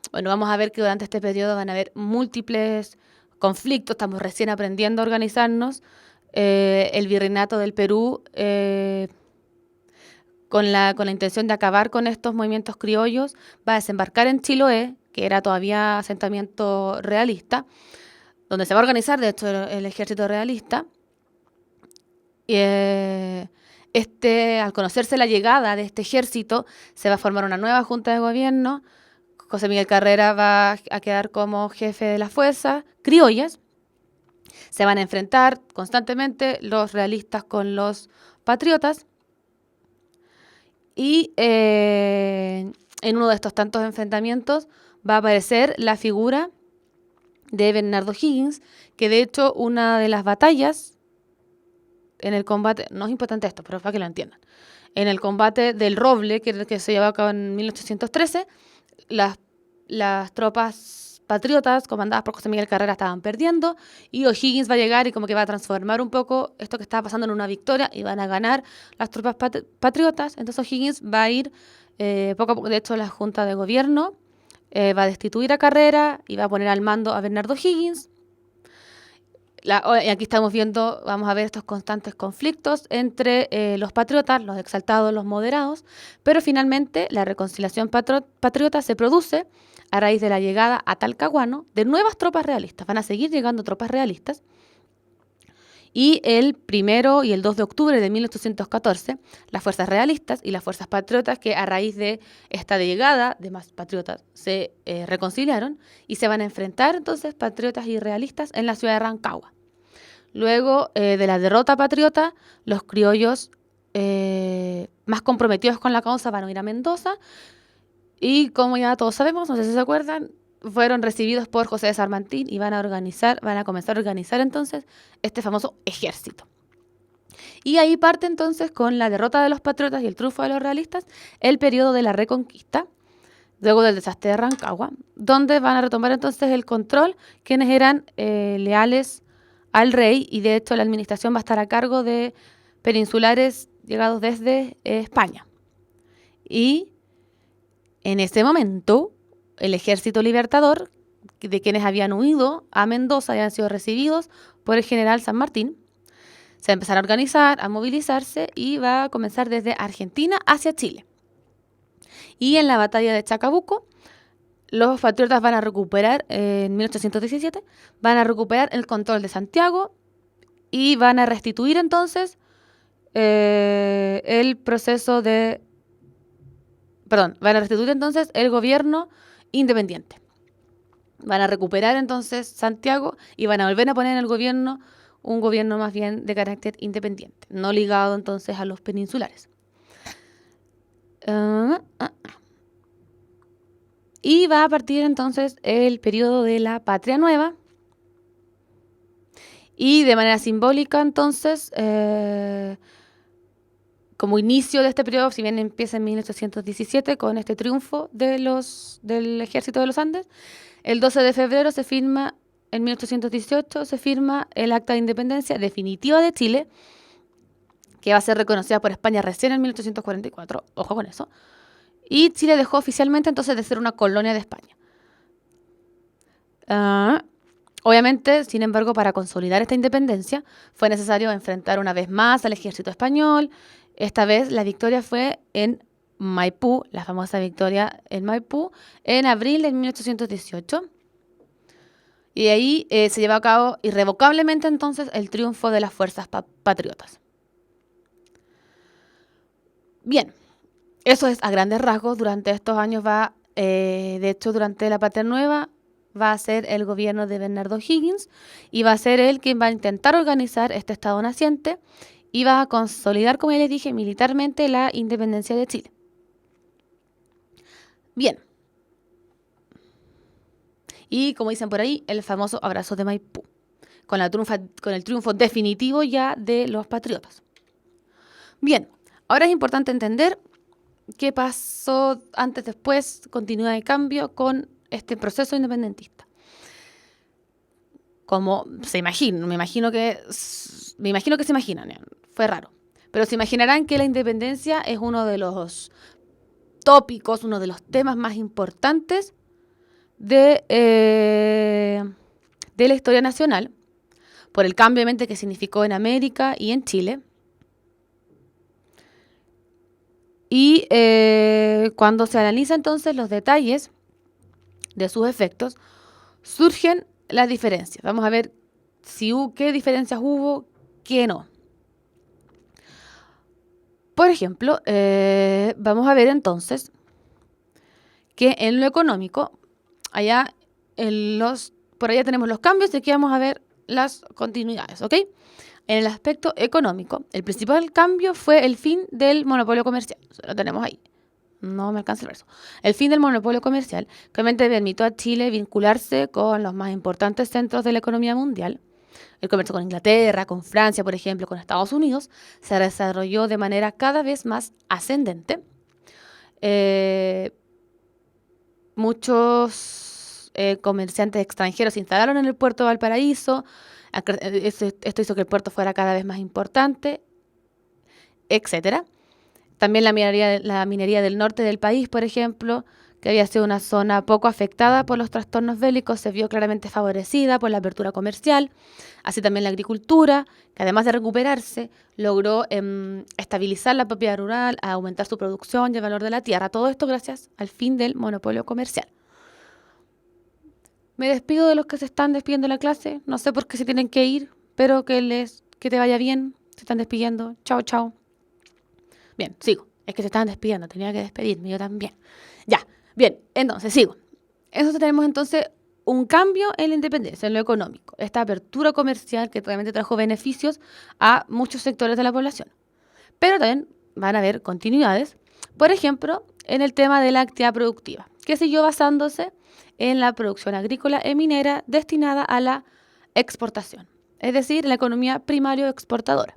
Bueno, vamos a ver que durante este periodo van a haber múltiples conflictos. Estamos recién aprendiendo a organizarnos. El virreinato del Perú, con la intención de acabar con estos movimientos criollos, va a desembarcar en Chiloé, que era todavía asentamiento realista, donde se va a organizar, de hecho, el ejército realista. Al conocerse la llegada de este ejército, se va a formar una nueva junta de gobierno. José Miguel Carrera va a quedar como jefe de las fuerzas criollas. Se van a enfrentar constantemente los realistas con los patriotas. Y en uno de estos tantos enfrentamientos va a aparecer la figura de Bernardo Higgins, que de hecho una de las batallas en el combate, no es importante esto, pero para que lo entiendan, en el combate del Roble, que se llevó a cabo en 1813, las tropas patriotas comandadas por José Miguel Carrera estaban perdiendo y O'Higgins va a llegar y como que va a transformar un poco esto que estaba pasando en una victoria y van a ganar las tropas patriotas. Entonces O'Higgins va a ir poco a poco, de hecho la Junta de Gobierno va a destituir a Carrera y va a poner al mando a Bernardo Higgins. Y aquí estamos viendo, vamos a ver estos constantes conflictos entre los patriotas, los exaltados, los moderados, pero finalmente la reconciliación patriota se produce a raíz de la llegada a Talcahuano de nuevas tropas realistas. Van a seguir llegando tropas realistas. Y el 1 y el 2 de octubre de 1814, las fuerzas realistas y las fuerzas patriotas, que a raíz de esta llegada de más patriotas se reconciliaron y se van a enfrentar entonces patriotas y realistas en la ciudad de Rancagua. Luego de la derrota patriota, los criollos más comprometidos con la causa van a ir a Mendoza y, como ya todos sabemos, no sé si se acuerdan, fueron recibidos por José de San Martín y van a comenzar a organizar entonces este famoso ejército. Y ahí parte entonces, con la derrota de los patriotas y el triunfo de los realistas, el periodo de la Reconquista, luego del desastre de Rancagua, donde van a retomar entonces el control quienes eran leales al rey, y de hecho la administración va a estar a cargo de peninsulares llegados desde España. Y en ese momento, el ejército libertador, de quienes habían huido a Mendoza, habían sido recibidos por el general San Martín, se va a empezar a organizar, a movilizarse y va a comenzar desde Argentina hacia Chile. Y en la batalla de Chacabuco, los patriotas van a recuperar, en 1817, van a recuperar el control de Santiago y van a restituir entonces el gobierno independiente. Van a recuperar entonces Santiago y van a volver a poner en el gobierno un gobierno más bien de carácter independiente, no ligado entonces a los peninsulares. Y va a partir entonces el periodo de la Patria Nueva. Y de manera simbólica entonces, como inicio de este periodo, si bien empieza en 1817 con este triunfo del Ejército de los Andes, el 12 de febrero en 1818 se firma el Acta de Independencia Definitiva de Chile, que va a ser reconocida por España recién en 1844, ojo con eso, y Chile dejó oficialmente entonces de ser una colonia de España. Obviamente, sin embargo, para consolidar esta independencia fue necesario enfrentar una vez más al ejército español. Esta vez la victoria fue en Maipú, la famosa victoria en Maipú, en abril de 1818. Y ahí se llevó a cabo irrevocablemente entonces el triunfo de las fuerzas patriotas. Bien, eso es a grandes rasgos. Durante estos años de hecho, durante la Patria Nueva, va a ser el gobierno de Bernardo Higgins y va a ser él quien va a intentar organizar este Estado naciente y va a consolidar, como ya les dije, militarmente la independencia de Chile. Bien. Y como dicen por ahí, el famoso abrazo de Maipú, con el triunfo definitivo ya de los patriotas. Bien, ahora es importante entender qué pasó antes, después, continuidad de cambio con este proceso independentista. Como se imaginan, me imagino que se imaginan, fue raro. Pero se imaginarán que la independencia es uno de los tópicos, uno de los temas más importantes de la historia nacional, por el cambio obviamente que significó en América y en Chile. Y cuando se analiza entonces los detalles de sus efectos, surgen las diferencias. Vamos a ver qué diferencias hubo, qué no. Por ejemplo, vamos a ver entonces que en lo económico, por allá tenemos los cambios y aquí vamos a ver las continuidades, ¿ok? En el aspecto económico, el principal cambio fue el fin del monopolio comercial. Lo tenemos ahí. No me alcanza el verso. El fin del monopolio comercial, que obviamente permitió a Chile vincularse con los más importantes centros de la economía mundial. El comercio con Inglaterra, con Francia, por ejemplo, con Estados Unidos, se desarrolló de manera cada vez más ascendente. Muchos comerciantes extranjeros se instalaron en el puerto de Valparaíso. Esto hizo que el puerto fuera cada vez más importante, etcétera. También la minería del norte del país, por ejemplo, que había sido una zona poco afectada por los trastornos bélicos, se vio claramente favorecida por la apertura comercial. Así también la agricultura, que además de recuperarse, logró estabilizar la propiedad rural, aumentar su producción y el valor de la tierra. Todo esto gracias al fin del monopolio comercial. Me despido de los que se están despidiendo de la clase. No sé por qué se tienen que ir, pero que te vaya bien. Se están despidiendo. Chao, chao. Bien, sigo. Es que se estaban despidiendo. Tenía que despedirme yo también. Ya, bien. Entonces, sigo. Eso tenemos entonces un cambio en la independencia, en lo económico. Esta apertura comercial que realmente trajo beneficios a muchos sectores de la población. Pero también van a haber continuidades. Por ejemplo, en el tema de la actividad productiva, que siguió basándose en la producción agrícola y minera destinada a la exportación, es decir, la economía primario exportadora,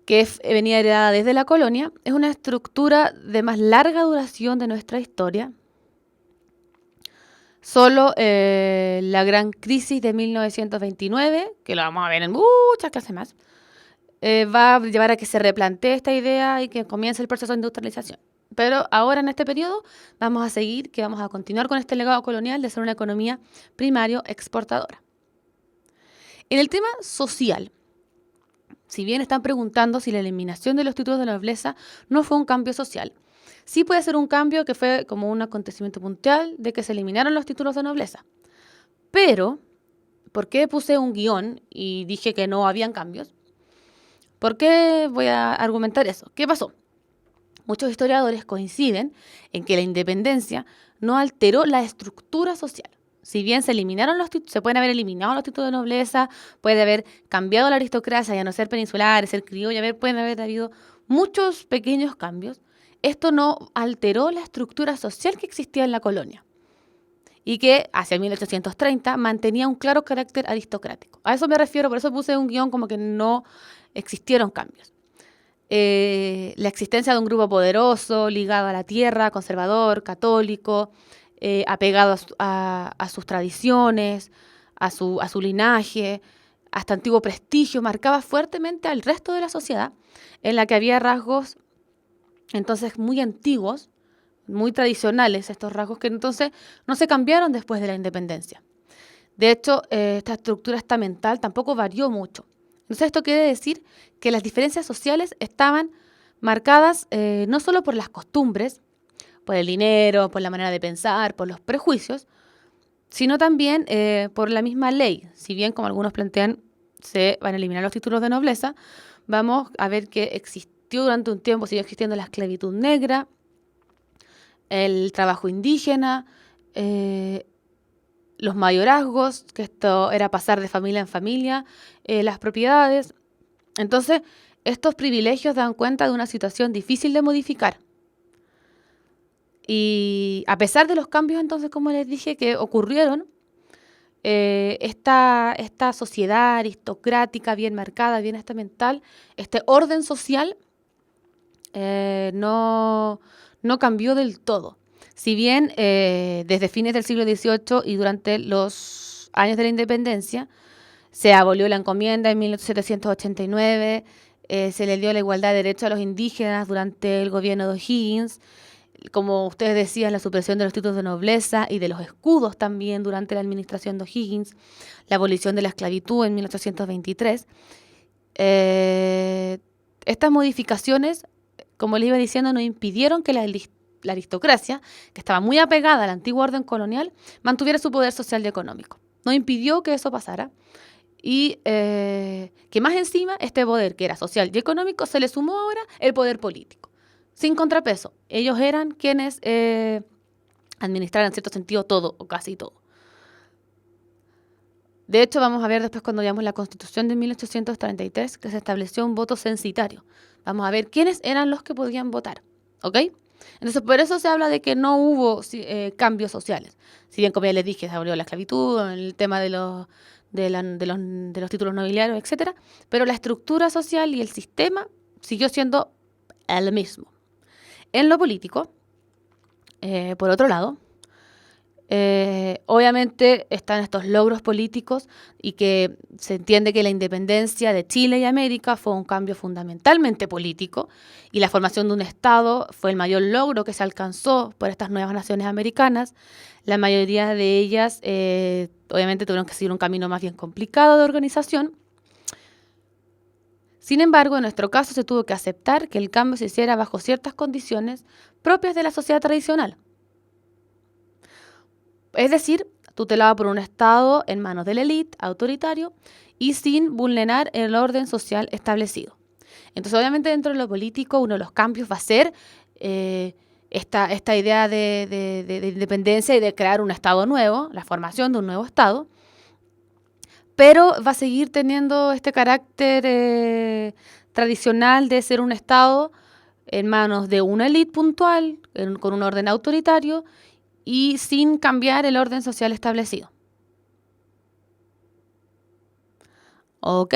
que venía heredada desde la colonia. Es una estructura de más larga duración de nuestra historia. Solo la gran crisis de 1929, que lo vamos a ver en muchas clases más, va a llevar a que se replantee esta idea y que comience el proceso de industrialización. Pero ahora en este periodo vamos a continuar con este legado colonial de ser una economía primario exportadora. En el tema social, si bien están preguntando si la eliminación de los títulos de nobleza no fue un cambio social, sí puede ser un cambio que fue como un acontecimiento puntual de que se eliminaron los títulos de nobleza. Pero, ¿por qué puse un guión y dije que no habían cambios? ¿Por qué voy a argumentar eso? ¿Qué pasó? Muchos historiadores coinciden en que la independencia no alteró la estructura social. Si bien se pueden haber eliminado los títulos de nobleza, puede haber cambiado la aristocracia, ya no ser peninsular, ser criolla, pueden haber habido muchos pequeños cambios. Esto no alteró la estructura social que existía en la colonia y que hacia 1830 mantenía un claro carácter aristocrático. A eso me refiero, por eso puse un guión como que no existieron cambios. La existencia de un grupo poderoso, ligado a la tierra, conservador, católico, apegado a sus tradiciones, a su linaje, hasta antiguo prestigio, marcaba fuertemente al resto de la sociedad, en la que había rasgos entonces muy antiguos, muy tradicionales, estos rasgos que entonces no se cambiaron después de la independencia. De hecho, esta estructura estamental tampoco varió mucho. Entonces, esto quiere decir que las diferencias sociales estaban marcadas no solo por las costumbres, por el dinero, por la manera de pensar, por los prejuicios, sino también por la misma ley. Si bien, como algunos plantean, se van a eliminar los títulos de nobleza, vamos a ver que existió durante un tiempo, siguió existiendo la esclavitud negra, el trabajo indígena, los mayorazgos, que esto era pasar de familia en familia, las propiedades. Entonces, estos privilegios dan cuenta de una situación difícil de modificar. Y a pesar de los cambios, entonces, como les dije, que ocurrieron, esta sociedad aristocrática bien marcada, bien estamental, este orden social, no cambió del todo. Si bien desde fines del siglo XVIII y durante los años de la independencia se abolió la encomienda en 1789, se le dio la igualdad de derechos a los indígenas durante el gobierno de O'Higgins, como ustedes decían, la supresión de los títulos de nobleza y de los escudos también durante la administración de O'Higgins, la abolición de la esclavitud en 1823. Estas modificaciones, como les iba diciendo, no impidieron que la aristocracia, que estaba muy apegada a la antigua orden colonial, mantuviera su poder social y económico. No impidió que eso pasara. Y que más encima, este poder que era social y económico, se le sumó ahora el poder político. Sin contrapeso. Ellos eran quienes administraran en cierto sentido todo o casi todo. De hecho, vamos a ver después cuando veamos la Constitución de 1833 que se estableció un voto censitario. Vamos a ver quiénes eran los que podían votar. ¿Ok? Entonces, por eso se habla de que no hubo cambios sociales. Si bien, como ya les dije, se abolió la esclavitud, el tema de los títulos nobiliarios, etcétera, pero la estructura social y el sistema siguió siendo el mismo. En lo político, por otro lado, obviamente están estos logros políticos y que se entiende que la independencia de Chile y América fue un cambio fundamentalmente político y la formación de un Estado fue el mayor logro que se alcanzó por estas nuevas naciones americanas. La mayoría de ellas obviamente tuvieron que seguir un camino más bien complicado de organización. Sin embargo, en nuestro caso se tuvo que aceptar que el cambio se hiciera bajo ciertas condiciones propias de la sociedad tradicional. Es decir, tutelado por un Estado en manos de la élite, autoritario, y sin vulnerar el orden social establecido. Entonces, obviamente, dentro de lo político, uno de los cambios va a ser esta idea de independencia y de crear un Estado nuevo, la formación de un nuevo Estado, pero va a seguir teniendo este carácter tradicional de ser un Estado en manos de una élite puntual, con un orden autoritario y sin cambiar el orden social establecido. ¿Ok?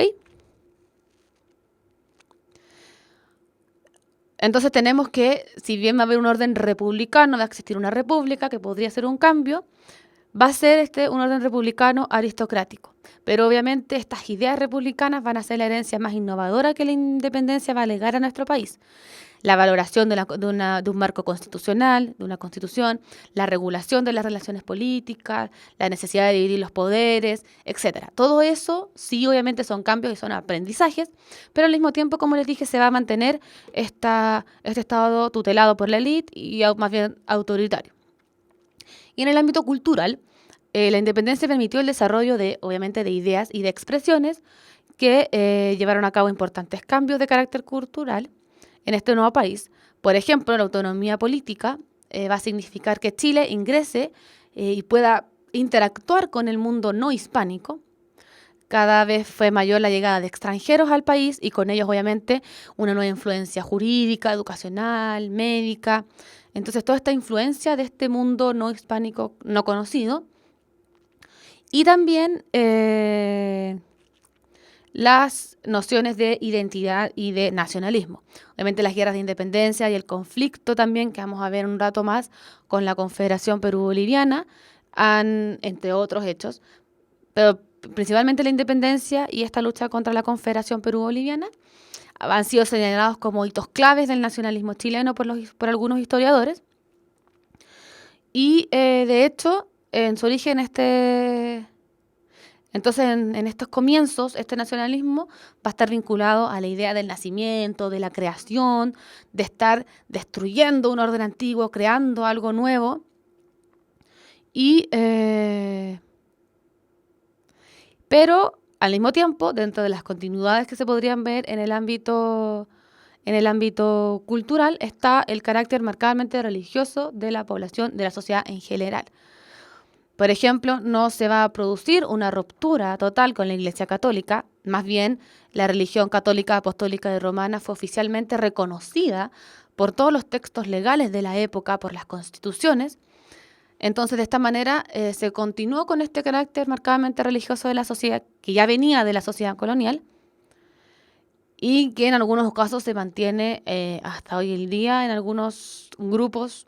Entonces tenemos que, si bien va a haber un orden republicano, va a existir una república, que podría ser un cambio, va a ser un orden republicano aristocrático. Pero obviamente estas ideas republicanas van a ser la herencia más innovadora que la independencia va a legar a nuestro país. La valoración de un marco constitucional, de una constitución, la regulación de las relaciones políticas, la necesidad de dividir los poderes, etc. Todo eso sí obviamente son cambios y son aprendizajes, pero al mismo tiempo, como les dije, se va a mantener este Estado tutelado por la élite y más bien autoritario. Y en el ámbito cultural, la independencia permitió el desarrollo obviamente, de ideas y de expresiones que llevaron a cabo importantes cambios de carácter cultural en este nuevo país. Por ejemplo, la autonomía política va a significar que Chile ingrese y pueda interactuar con el mundo no hispánico. Cada vez fue mayor la llegada de extranjeros al país y con ellos, obviamente, una nueva influencia jurídica, educacional, médica. Entonces, toda esta influencia de este mundo no hispánico no conocido. Y también las nociones de identidad y de nacionalismo. Obviamente las guerras de independencia y el conflicto también, que vamos a ver un rato más, con la Confederación Perú-Boliviana, entre otros hechos, pero principalmente la independencia y esta lucha contra la Confederación Perú-Boliviana, han sido señalados como hitos claves del nacionalismo chileno por algunos historiadores. Y de hecho, en su origen, entonces en estos comienzos, este nacionalismo va a estar vinculado a la idea del nacimiento, de la creación, de estar destruyendo un orden antiguo, creando algo nuevo. Y, pero al mismo tiempo, dentro de las continuidades que se podrían ver en el ámbito cultural, está el carácter marcadamente religioso de la población, de la sociedad en general. Por ejemplo, no se va a producir una ruptura total con la Iglesia Católica, más bien la religión católica, apostólica y romana fue oficialmente reconocida por todos los textos legales de la época, por las constituciones. Entonces, de esta manera, se continuó con este carácter marcadamente religioso de la sociedad, que ya venía de la sociedad colonial, y que en algunos casos se mantiene hasta hoy en día en algunos grupos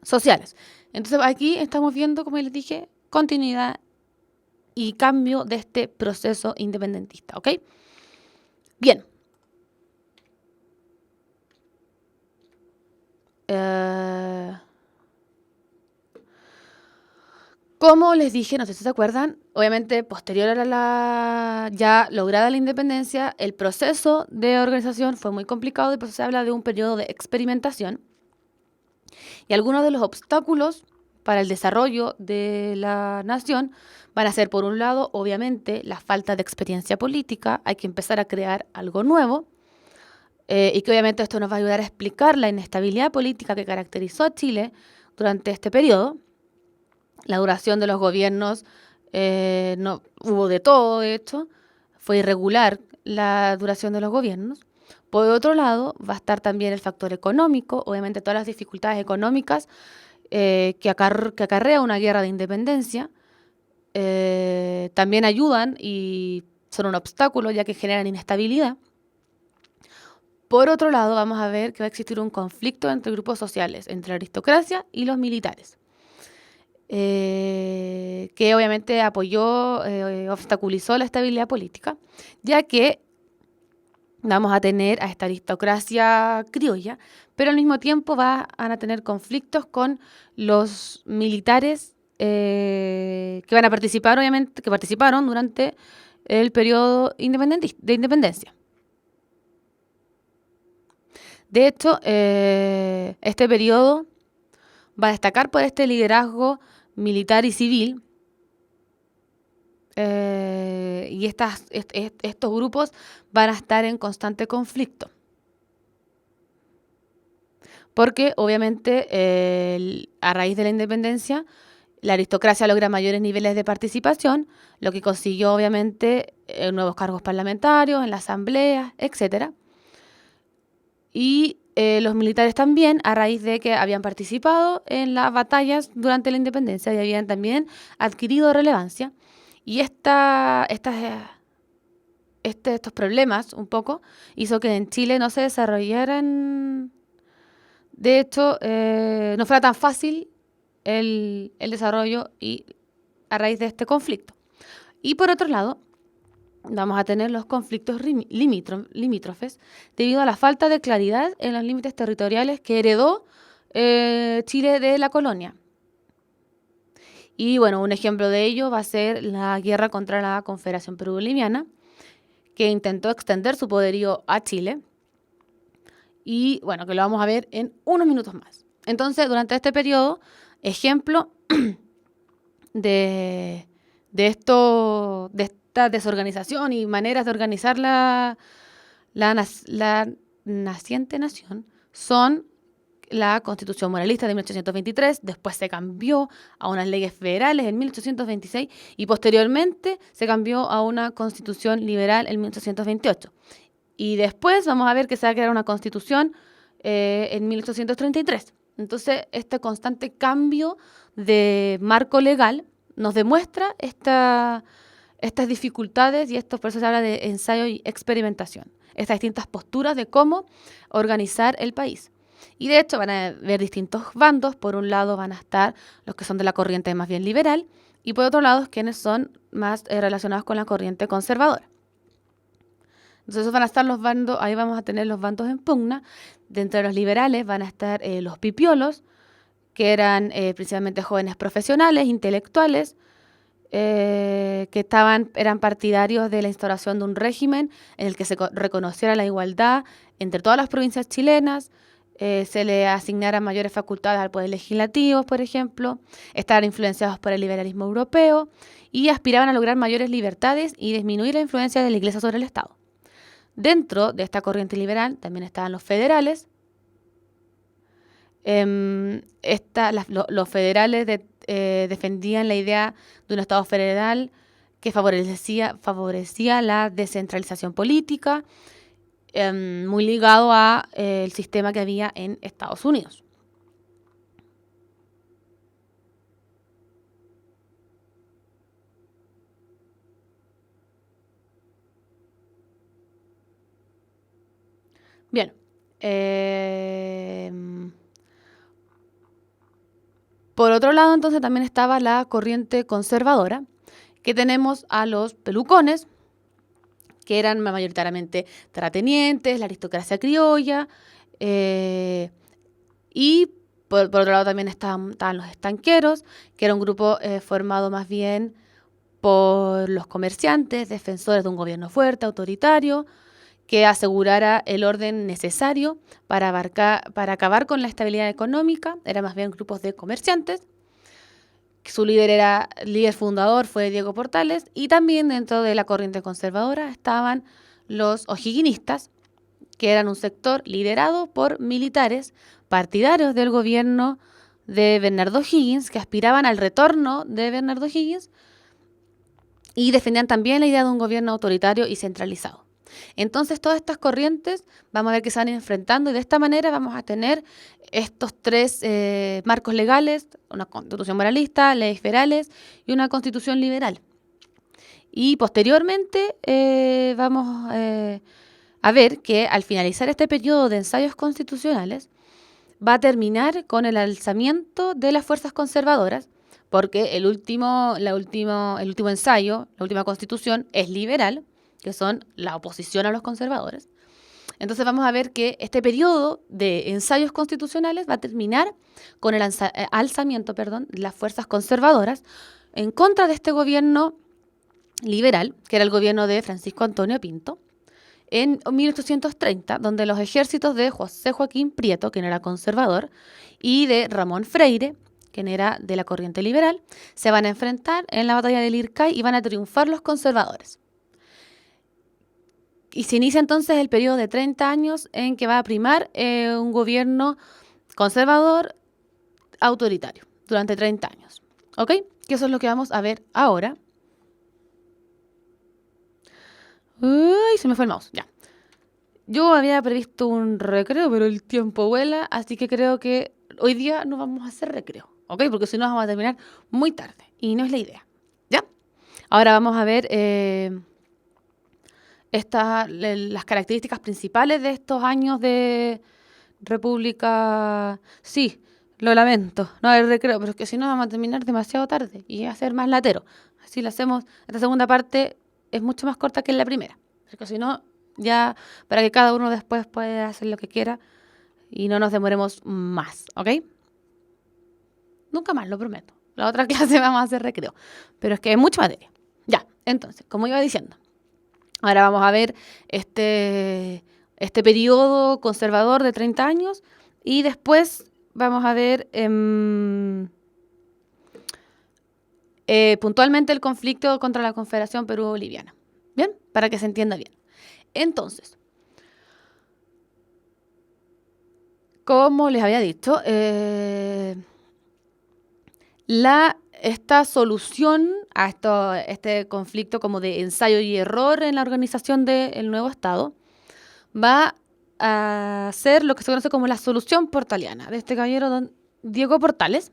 sociales. Entonces aquí estamos viendo, como les dije, continuidad y cambio de este proceso independentista, ¿ok? Bien. Como les dije, no sé si se acuerdan, obviamente posterior a la ya lograda la independencia, el proceso de organización fue muy complicado y pues se habla de un periodo de experimentación. Y algunos de los obstáculos para el desarrollo de la nación van a ser, por un lado, obviamente, la falta de experiencia política. Hay que empezar a crear algo nuevo. Y que obviamente esto nos va a ayudar a explicar la inestabilidad política que caracterizó a Chile durante este periodo. La duración de los gobiernos, no, hubo de todo, de hecho. Fue irregular la duración de los gobiernos. Por otro lado, va a estar también el factor económico, obviamente todas las dificultades económicas que acarrea una guerra de independencia, también ayudan y son un obstáculo ya que generan inestabilidad. Por otro lado, vamos a ver que va a existir un conflicto entre grupos sociales, entre la aristocracia y los militares, que obviamente apoyó, obstaculizó la estabilidad política, ya que vamos a tener a esta aristocracia criolla, pero al mismo tiempo van a tener conflictos con los militares que van a participar, obviamente, que participaron durante el periodo de independencia. De hecho, este periodo va a destacar por este liderazgo militar y civil, y estos grupos van a estar en constante conflicto. Porque obviamente a raíz de la independencia la aristocracia logra mayores niveles de participación, lo que consiguió obviamente nuevos cargos parlamentarios en la asamblea, etc. Y los militares también, a raíz de que habían participado en las batallas durante la independencia y habían también adquirido relevancia. Y estos problemas un poco hizo que en Chile no se desarrollaran. De hecho, no fuera tan fácil el desarrollo y a raíz de este conflicto. Y por otro lado, vamos a tener los conflictos limítrofes debido a la falta de claridad en los límites territoriales que heredó Chile de la colonia. Y bueno, un ejemplo de ello va a ser la guerra contra la Confederación Perú-Boliviana, que intentó extender su poderío a Chile. Y bueno, que lo vamos a ver en unos minutos más. Entonces, durante este periodo, ejemplo de esta desorganización y maneras de organizar la naciente nación son la Constitución Moralista de 1823, después se cambió a unas leyes federales en 1826 y posteriormente se cambió a una Constitución liberal en 1828. Y después vamos a ver que se va a crear una Constitución en 1833. Entonces, este constante cambio de marco legal nos demuestra estas dificultades y por eso se habla de ensayo y experimentación, estas distintas posturas de cómo organizar el país. Y de hecho van a haber distintos bandos. Por un lado van a estar los que son de la corriente más bien liberal y por otro lado quienes son más relacionados con la corriente conservadora. Entonces esos van a estar los bandos, ahí vamos a tener los bandos en pugna. Dentro de los liberales van a estar los pipiolos, que eran principalmente jóvenes profesionales, intelectuales, que eran partidarios de la instauración de un régimen en el que se reconociera la igualdad entre todas las provincias chilenas, se le asignaran mayores facultades al poder legislativo, por ejemplo, estaban influenciados por el liberalismo europeo y aspiraban a lograr mayores libertades y disminuir la influencia de la Iglesia sobre el Estado. Dentro de esta corriente liberal también estaban los federales. Los federales defendían la idea de un Estado federal que favorecía la descentralización política, muy ligado a el sistema que había en Estados Unidos. Bien. Por otro lado, entonces, también estaba la corriente conservadora, que tenemos a los pelucones, que eran mayoritariamente terratenientes, la aristocracia criolla, y por otro lado también estaban los estanqueros, que era un grupo formado más bien por los comerciantes, defensores de un gobierno fuerte, autoritario, que asegurara el orden necesario para acabar con la estabilidad económica. Eran más bien grupos de comerciantes. Su líder fundador fue Diego Portales, y también dentro de la corriente conservadora estaban los o'higginistas, que eran un sector liderado por militares partidarios del gobierno de Bernardo O'Higgins, que aspiraban al retorno de Bernardo O'Higgins y defendían también la idea de un gobierno autoritario y centralizado. Entonces, todas estas corrientes vamos a ver que se van enfrentando, y de esta manera vamos a tener estos tres marcos legales: una constitución moralista, leyes federales y una constitución liberal. Y posteriormente vamos a ver que al finalizar este periodo de ensayos constitucionales va a terminar con el alzamiento de las fuerzas conservadoras, porque el último ensayo, la última constitución, es liberal, que son la oposición a los conservadores. Entonces vamos a ver que este periodo de ensayos constitucionales va a terminar con el alzamiento de las fuerzas conservadoras en contra de este gobierno liberal, que era el gobierno de Francisco Antonio Pinto, en 1830, donde los ejércitos de José Joaquín Prieto, quien era conservador, y de Ramón Freire, quien era de la corriente liberal, se van a enfrentar en la batalla del Ircay y van a triunfar los conservadores. Y se inicia entonces el periodo de 30 años en que va a primar un gobierno conservador autoritario durante 30 años. ¿Ok? Que eso es lo que vamos a ver ahora. Uy, se me fue el mouse, ya. Yo había previsto un recreo, pero el tiempo vuela, así que creo que hoy día no vamos a hacer recreo, ¿ok? Porque si no vamos a terminar muy tarde, y no es la idea, ¿ya? Ahora vamos a ver las características principales de estos años de República. Sí, lo lamento, no hay recreo, pero es que si no vamos a terminar demasiado tarde y va a ser más latero. Así lo hacemos. Esta segunda parte es mucho más corta que la primera, porque si no, ya para que cada uno después pueda hacer lo que quiera y no nos demoremos más, ¿ok? Nunca más, lo prometo. La otra clase vamos a hacer recreo, pero es que hay mucha materia. Ya, entonces, como iba diciendo, ahora vamos a ver este periodo conservador de 30 años, y después vamos a ver puntualmente el conflicto contra la Confederación Perú-Boliviana. ¿Bien? Para que se entienda bien. Entonces, como les había dicho, esta solución a este conflicto como de ensayo y error en la organización del nuevo Estado va a ser lo que se conoce como la solución portaliana de este caballero don Diego Portales.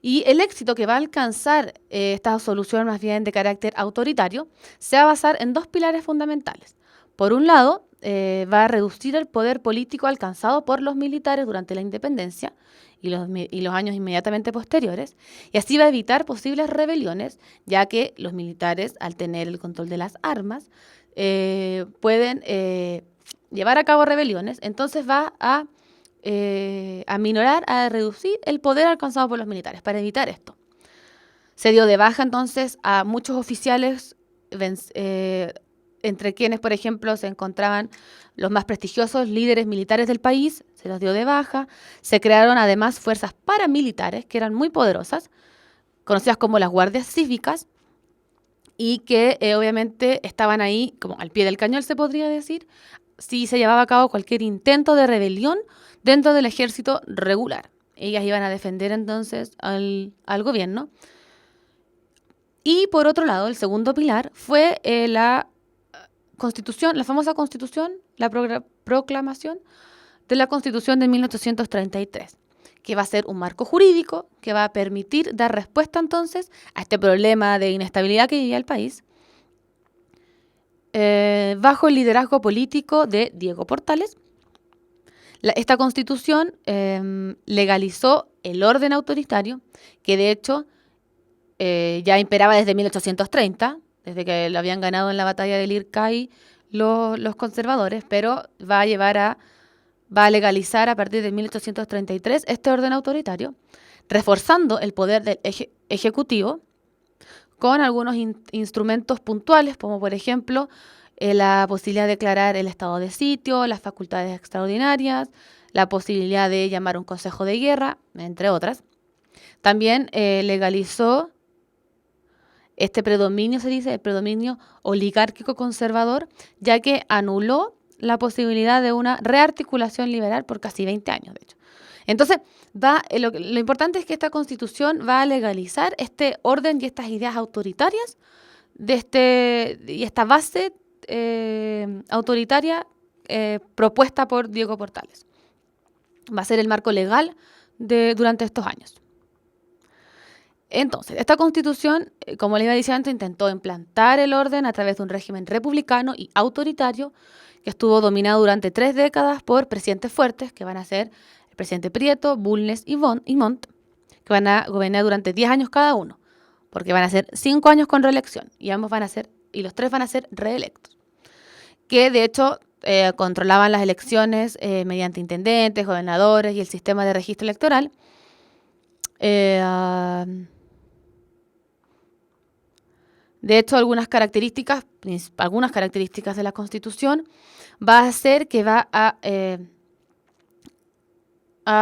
Y el éxito que va a alcanzar esta solución más bien de carácter autoritario se va a basar en dos pilares fundamentales. Por un lado, va a reducir el poder político alcanzado por los militares durante la independencia y los años inmediatamente posteriores, y así va a evitar posibles rebeliones, ya que los militares, al tener el control de las armas, pueden llevar a cabo rebeliones. Entonces va a aminorar, a reducir el poder alcanzado por los militares para evitar esto. Se dio de baja entonces a muchos oficiales, entre quienes, por ejemplo, se encontraban los más prestigiosos líderes militares del país, se los dio de baja. Se crearon además fuerzas paramilitares que eran muy poderosas, conocidas como las guardias cívicas, y que obviamente estaban ahí como al pie del cañón, se podría decir, si se llevaba a cabo cualquier intento de rebelión dentro del ejército regular. Ellas iban a defender entonces al gobierno. Y por otro lado, el segundo pilar fue la Constitución, la famosa Constitución, la proclamación de la Constitución de 1833, que va a ser un marco jurídico que va a permitir dar respuesta entonces a este problema de inestabilidad que vivía el país, bajo el liderazgo político de Diego Portales. Esta Constitución legalizó el orden autoritario, que de hecho ya imperaba desde 1830, desde que lo habían ganado en la batalla del Ircay los conservadores, pero va a legalizar a partir de 1833 este orden autoritario, reforzando el poder del ejecutivo con algunos instrumentos puntuales, como por ejemplo la posibilidad de declarar el estado de sitio, las facultades extraordinarias, la posibilidad de llamar un consejo de guerra, entre otras. También legalizó este predominio, se dice, el predominio oligárquico conservador, ya que anuló la posibilidad de una rearticulación liberal por casi 20 años, de hecho. Entonces, lo importante es que esta Constitución va a legalizar este orden y estas ideas autoritarias y esta base autoritaria propuesta por Diego Portales. Va a ser el marco legal durante estos años. Entonces, esta Constitución, como les iba diciendo, intentó implantar el orden a través de un régimen republicano y autoritario que estuvo dominado durante 3 décadas por presidentes fuertes, que van a ser el presidente Prieto, Bulnes y Montt, que van a gobernar durante 10 años cada uno, porque van a ser 5 años con reelección, y los 3 van a ser reelectos, que de hecho controlaban las elecciones mediante intendentes, gobernadores y el sistema de registro electoral. De hecho, algunas características de la Constitución va a hacer que va a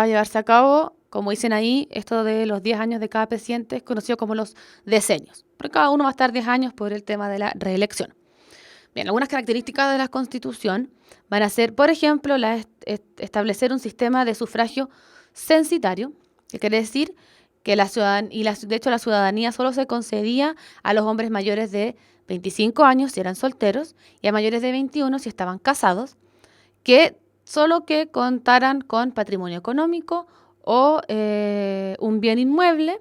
llevarse a cabo, como dicen ahí, esto de los 10 años de cada presidente es conocido como los decenios, porque cada uno va a estar 10 años por el tema de la reelección. Bien, algunas características de la Constitución van a ser, por ejemplo, establecer un sistema de sufragio censitario, que quiere decir que de hecho la ciudadanía solo se concedía a los hombres mayores de 25 años si eran solteros y a mayores de 21 si estaban casados, solo que contaran con patrimonio económico o un bien inmueble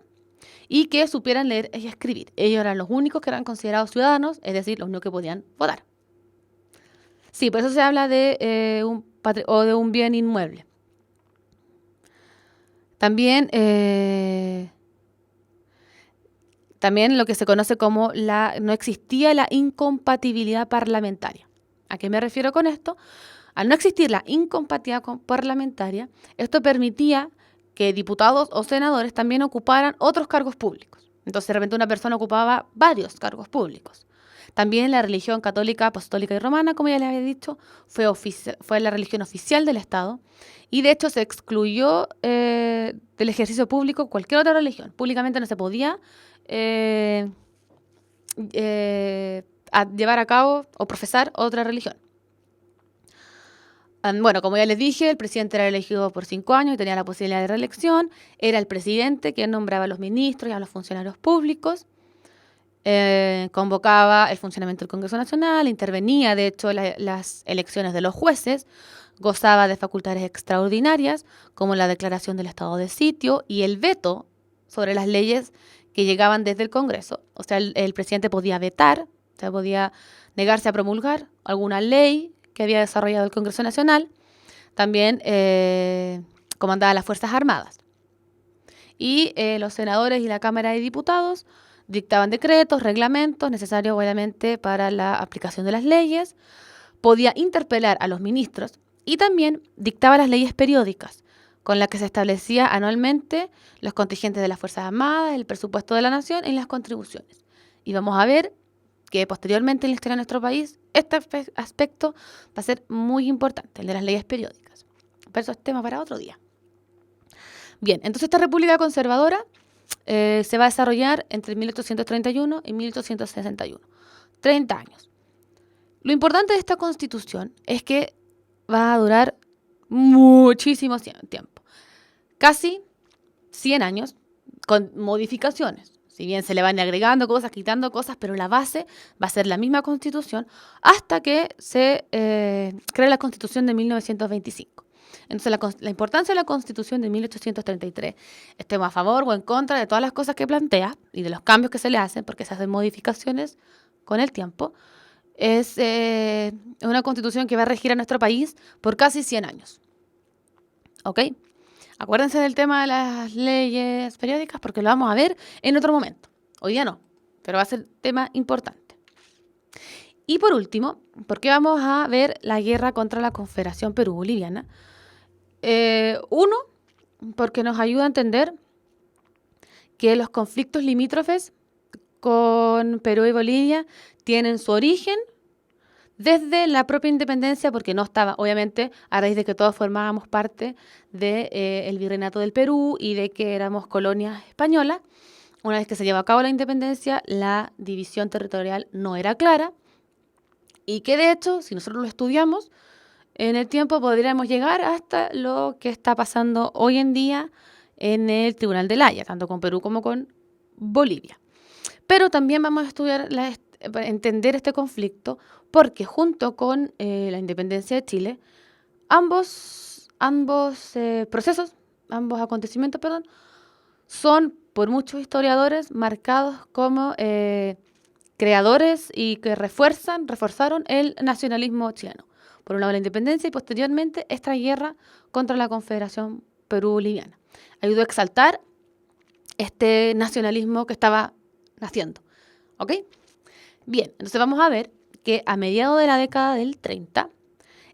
y que supieran leer y escribir. Ellos eran los únicos que eran considerados ciudadanos, es decir, los únicos que podían votar. Sí, por eso se habla de un bien inmueble. También lo que se conoce como no existía la incompatibilidad parlamentaria. ¿A qué me refiero con esto? Al no existir la incompatibilidad parlamentaria, esto permitía que diputados o senadores también ocuparan otros cargos públicos. Entonces, de repente una persona ocupaba varios cargos públicos. También la religión católica, apostólica y romana, como ya les había dicho, fue la religión oficial del Estado. Y de hecho se excluyó del ejercicio público cualquier otra religión. Públicamente no se podía llevar a cabo o profesar otra religión. Bueno, como ya les dije, el presidente era elegido por 5 años y tenía la posibilidad de reelección. Era el presidente quien nombraba a los ministros y a los funcionarios públicos. Convocaba el funcionamiento del Congreso Nacional, intervenía, de hecho, las elecciones de los jueces, gozaba de facultades extraordinarias, como la declaración del estado de sitio y el veto sobre las leyes que llegaban desde el Congreso. O sea, el presidente podía vetar, o sea, podía negarse a promulgar alguna ley que había desarrollado el Congreso Nacional. También comandaba las Fuerzas Armadas. Y los senadores y la Cámara de Diputados dictaban decretos, reglamentos necesarios obviamente para la aplicación de las leyes, podía interpelar a los ministros y también dictaba las leyes periódicas, con la que se establecía anualmente los contingentes de las Fuerzas Armadas, el presupuesto de la nación y las contribuciones. Y vamos a ver que posteriormente en la historia de nuestro país este aspecto va a ser muy importante, el de las leyes periódicas. Pero eso es tema para otro día. Bien, entonces esta república conservadora se va a desarrollar entre 1831 y 1861. 30 años. Lo importante de esta constitución es que va a durar muchísimo tiempo. Casi 100 años con modificaciones. Si bien se le van agregando cosas, quitando cosas, pero la base va a ser la misma constitución hasta que se crea la constitución de 1925. Entonces la importancia de la constitución de 1833, estemos a favor o en contra de todas las cosas que plantea y de los cambios que se le hacen, porque se hacen modificaciones con el tiempo, es una constitución que va a regir a nuestro país por casi 100 años. ¿Ok? Acuérdense del tema de las leyes periódicas porque lo vamos a ver en otro momento. Hoy día no, pero va a ser tema importante. Y por último, ¿por qué vamos a ver la guerra contra la Confederación Perú-Boliviana? Uno, porque nos ayuda a entender que los conflictos limítrofes con Perú y Bolivia tienen su origen desde la propia independencia, porque no estaba, obviamente, a raíz de que todos formábamos parte del virreinato del Perú y de que éramos colonias españolas. Una vez que se llevó a cabo la independencia, la división territorial no era clara y que de hecho, si nosotros lo estudiamos, en el tiempo podríamos llegar hasta lo que está pasando hoy en día en el Tribunal de La Haya, tanto con Perú como con Bolivia. Pero también vamos a estudiar, entender este conflicto, porque junto con la independencia de Chile, ambos acontecimientos, son por muchos historiadores marcados como creadores y que reforzaron el nacionalismo chileno. Por un lado la independencia y posteriormente esta guerra contra la Confederación Perú-Boliviana. Ayudó a exaltar este nacionalismo que estaba naciendo. ¿Ok? Bien, entonces vamos a ver que a mediados de la década del 30,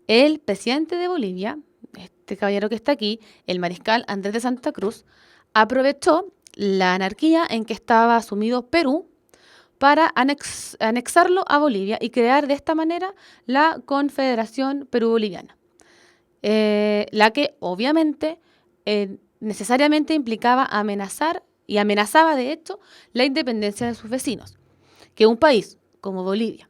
el presidente de Bolivia, este caballero que está aquí, el mariscal Andrés de Santa Cruz, aprovechó la anarquía en que estaba sumido Perú para anexarlo a Bolivia y crear de esta manera la Confederación Perú-Boliviana, la que obviamente necesariamente implicaba amenazar y amenazaba de hecho la independencia de sus vecinos. Que un país como Bolivia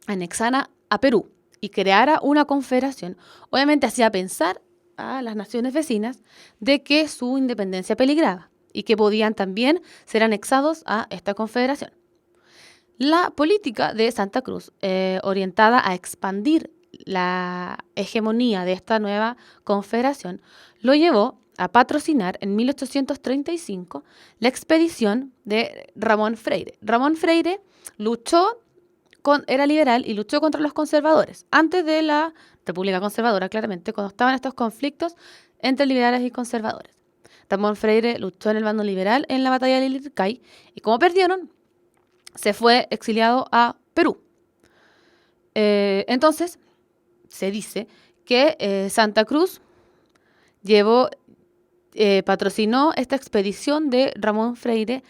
anexara a Perú y creara una confederación, obviamente hacía pensar a las naciones vecinas de que su independencia peligraba y que podían también ser anexados a esta confederación. La política de Santa Cruz, orientada a expandir la hegemonía de esta nueva confederación, lo llevó a patrocinar en 1835 la expedición de Ramón Freire. Ramón Freire era liberal y luchó contra los conservadores, antes de la República Conservadora, claramente, cuando estaban estos conflictos entre liberales y conservadores. Ramón Freire luchó en el bando liberal en la batalla de Lircay y como perdieron, se fue exiliado a Perú. Entonces, se dice que Santa Cruz patrocinó esta expedición de Ramón Freire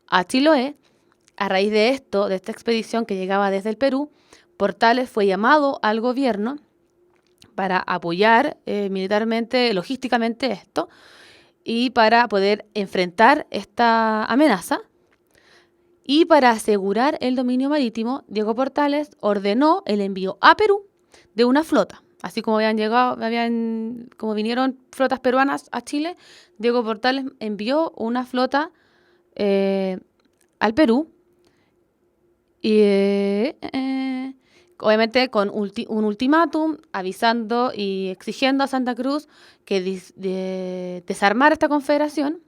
a Chiloé. A raíz de esto, de esta expedición que llegaba desde el Perú, Portales fue llamado al gobierno para apoyar militarmente, logísticamente esto, y para poder enfrentar esta amenaza. Y para asegurar el dominio marítimo, Diego Portales ordenó el envío a Perú de una flota. Así como como vinieron flotas peruanas a Chile, Diego Portales envió una flota al Perú. Y obviamente con un ultimátum, avisando y exigiendo a Santa Cruz que desarmara esta confederación.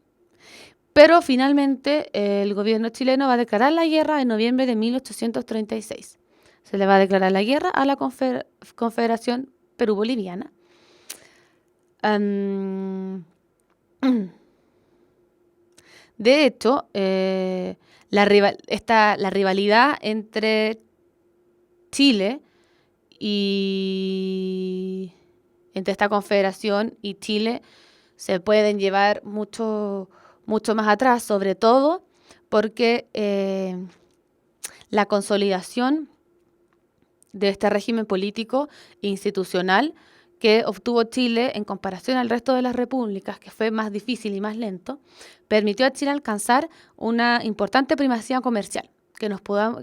Pero finalmente el gobierno chileno va a declarar la guerra en noviembre de 1836. Se le va a declarar la guerra a la Confederación Perú-Boliviana. De hecho, la rivalidad entre Chile y entre esta confederación y Chile se pueden llevar mucho, mucho más atrás, sobre todo porque la consolidación de este régimen político e institucional que obtuvo Chile en comparación al resto de las repúblicas, que fue más difícil y más lento, permitió a Chile alcanzar una importante primacía comercial.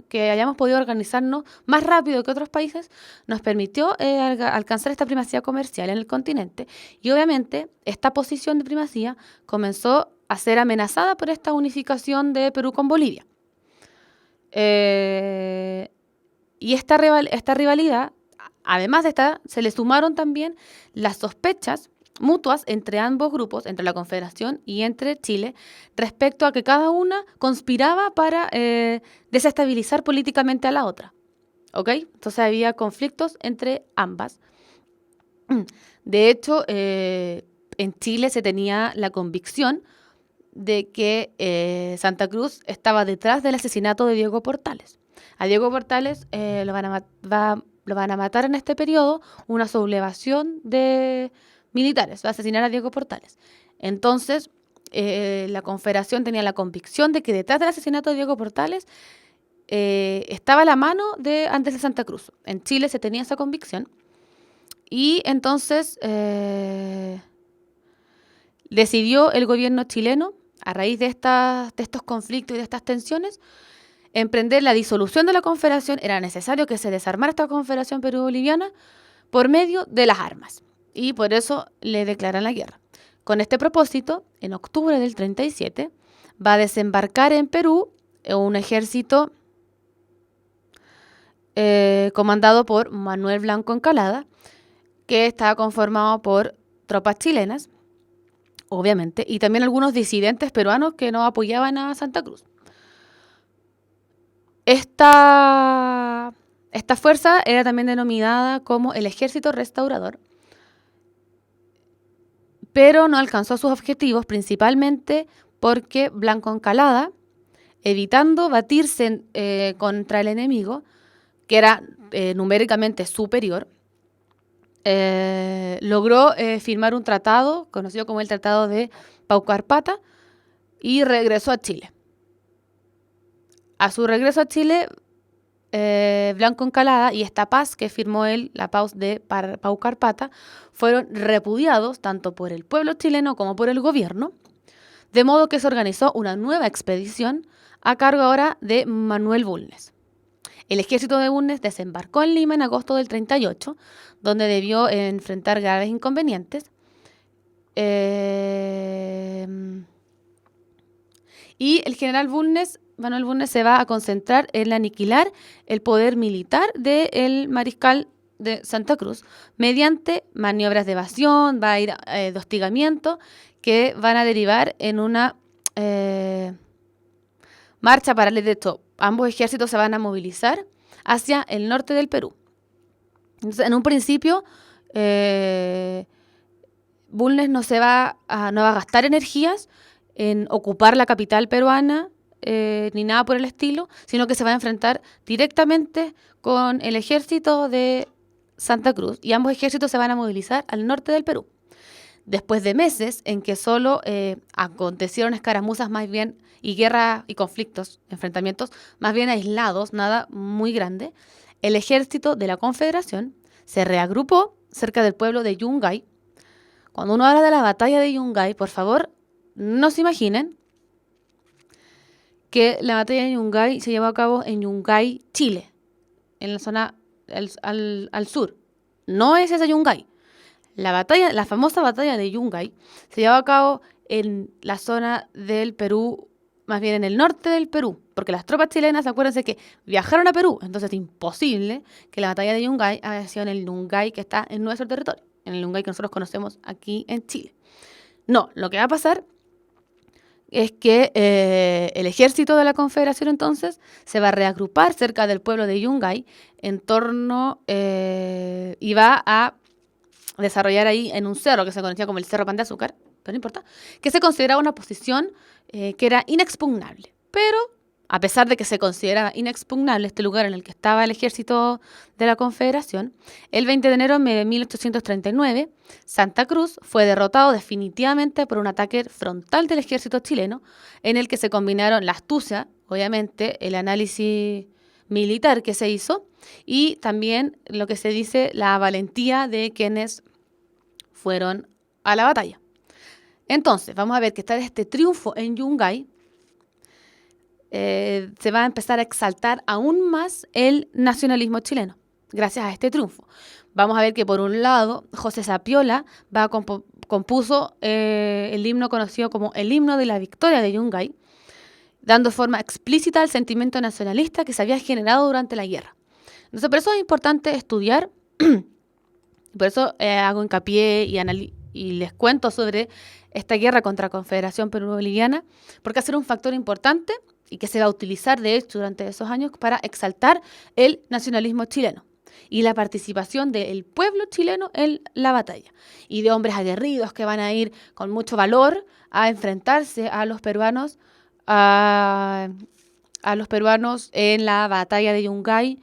Que hayamos podido organizarnos más rápido que otros países nos permitió alcanzar esta primacía comercial en el continente. Y obviamente esta posición de primacía comenzó a ser amenazada por esta unificación de Perú con Bolivia. Y esta rivalidad, además de esta, se le sumaron también las sospechas mutuas entre ambos grupos, entre la Confederación y entre Chile, respecto a que cada una conspiraba para desestabilizar políticamente a la otra. ¿Ok? Entonces había conflictos entre ambas. De hecho, en Chile se tenía la convicción de que Santa Cruz estaba detrás del asesinato de Diego Portales. A Diego Portales lo van a matar en este periodo una sublevación de militares, va a asesinar a Diego Portales. Entonces, la Confederación tenía la convicción de que detrás del asesinato de Diego Portales estaba la mano de Andrés de Santa Cruz. En Chile se tenía esa convicción. Y entonces decidió el gobierno chileno, a raíz de estos conflictos y de estas tensiones, emprender la disolución de la Confederación. Era necesario que se desarmara esta Confederación Perú-Boliviana por medio de las armas. Y por eso le declaran la guerra. Con este propósito, en octubre del 37, va a desembarcar en Perú un ejército comandado por Manuel Blanco Encalada, que estaba conformado por tropas chilenas, obviamente, y también algunos disidentes peruanos que no apoyaban a Santa Cruz. Esta fuerza era también denominada como el Ejército Restaurador, pero no alcanzó sus objetivos, principalmente porque Blanco Encalada, evitando batirse contra el enemigo, que era numéricamente superior, logró firmar un tratado, conocido como el Tratado de Paucarpata, y regresó a Chile. A su regreso a Chile, Blanco Encalada y esta paz que firmó él, la paz de Paucarpata, fueron repudiados tanto por el pueblo chileno como por el gobierno, de modo que se organizó una nueva expedición a cargo ahora de Manuel Bulnes. El ejército de Bulnes desembarcó en Lima en agosto del 38, donde debió enfrentar graves inconvenientes. Y el general Manuel Bulnes, se va a concentrar en aniquilar el poder militar del mariscal de Santa Cruz mediante maniobras de evasión, va a ir de hostigamiento, que van a derivar en una marcha paralela. De hecho, ambos ejércitos se van a movilizar hacia el norte del Perú. Entonces, en un principio, Bulnes no va a gastar energías en ocupar la capital peruana, ni nada por el estilo, sino que se va a enfrentar directamente con el ejército de Santa Cruz, y ambos ejércitos se van a movilizar al norte del Perú. Después de meses en que solo acontecieron escaramuzas más bien, y guerras y conflictos, enfrentamientos más bien aislados, nada muy grande, el ejército de la Confederación se reagrupó cerca del pueblo de Yungay. Cuando uno habla de la batalla de Yungay, por favor, no se imaginen que la batalla de Yungay se llevó a cabo en Yungay, Chile, en la zona al sur. No es esa Yungay. La famosa batalla de Yungay se llevó a cabo en la zona del Perú, más bien en el norte del Perú, porque las tropas chilenas, acuérdense que viajaron a Perú, entonces es imposible que la batalla de Yungay haya sido en el Yungay que está en nuestro territorio, en el Yungay que nosotros conocemos aquí en Chile. No, lo que va a pasar es que el ejército de la Confederación entonces se va a reagrupar cerca del pueblo de Yungay en torno y va a desarrollar ahí en un cerro que se conocía como el Cerro Pan de Azúcar, pero no importa, que se consideraba una posición que era inexpugnable. Pero a pesar de que se consideraba inexpugnable este lugar en el que estaba el ejército de la Confederación, el 20 de enero de 1839, Santa Cruz fue derrotado definitivamente por un ataque frontal del ejército chileno, en el que se combinaron la astucia, obviamente, el análisis militar que se hizo, y también lo que se dice la valentía de quienes fueron a la batalla. Entonces, vamos a ver que está este triunfo en Yungay. Se va a empezar a exaltar aún más el nacionalismo chileno, gracias a este triunfo. Vamos a ver que por un lado, José Sapiola compuso el himno conocido como el himno de la victoria de Yungay, dando forma explícita al sentimiento nacionalista que se había generado durante la guerra. Entonces, por eso es importante estudiar, por eso hago hincapié y les cuento sobre esta guerra contra la Confederación Perú-Boliviana, porque va a ser un factor importante y que se va a utilizar, de hecho, durante esos años para exaltar el nacionalismo chileno y la participación del pueblo chileno en la batalla, y de hombres aguerridos que van a ir con mucho valor a enfrentarse a los peruanos, a los peruanos en la batalla de Yungay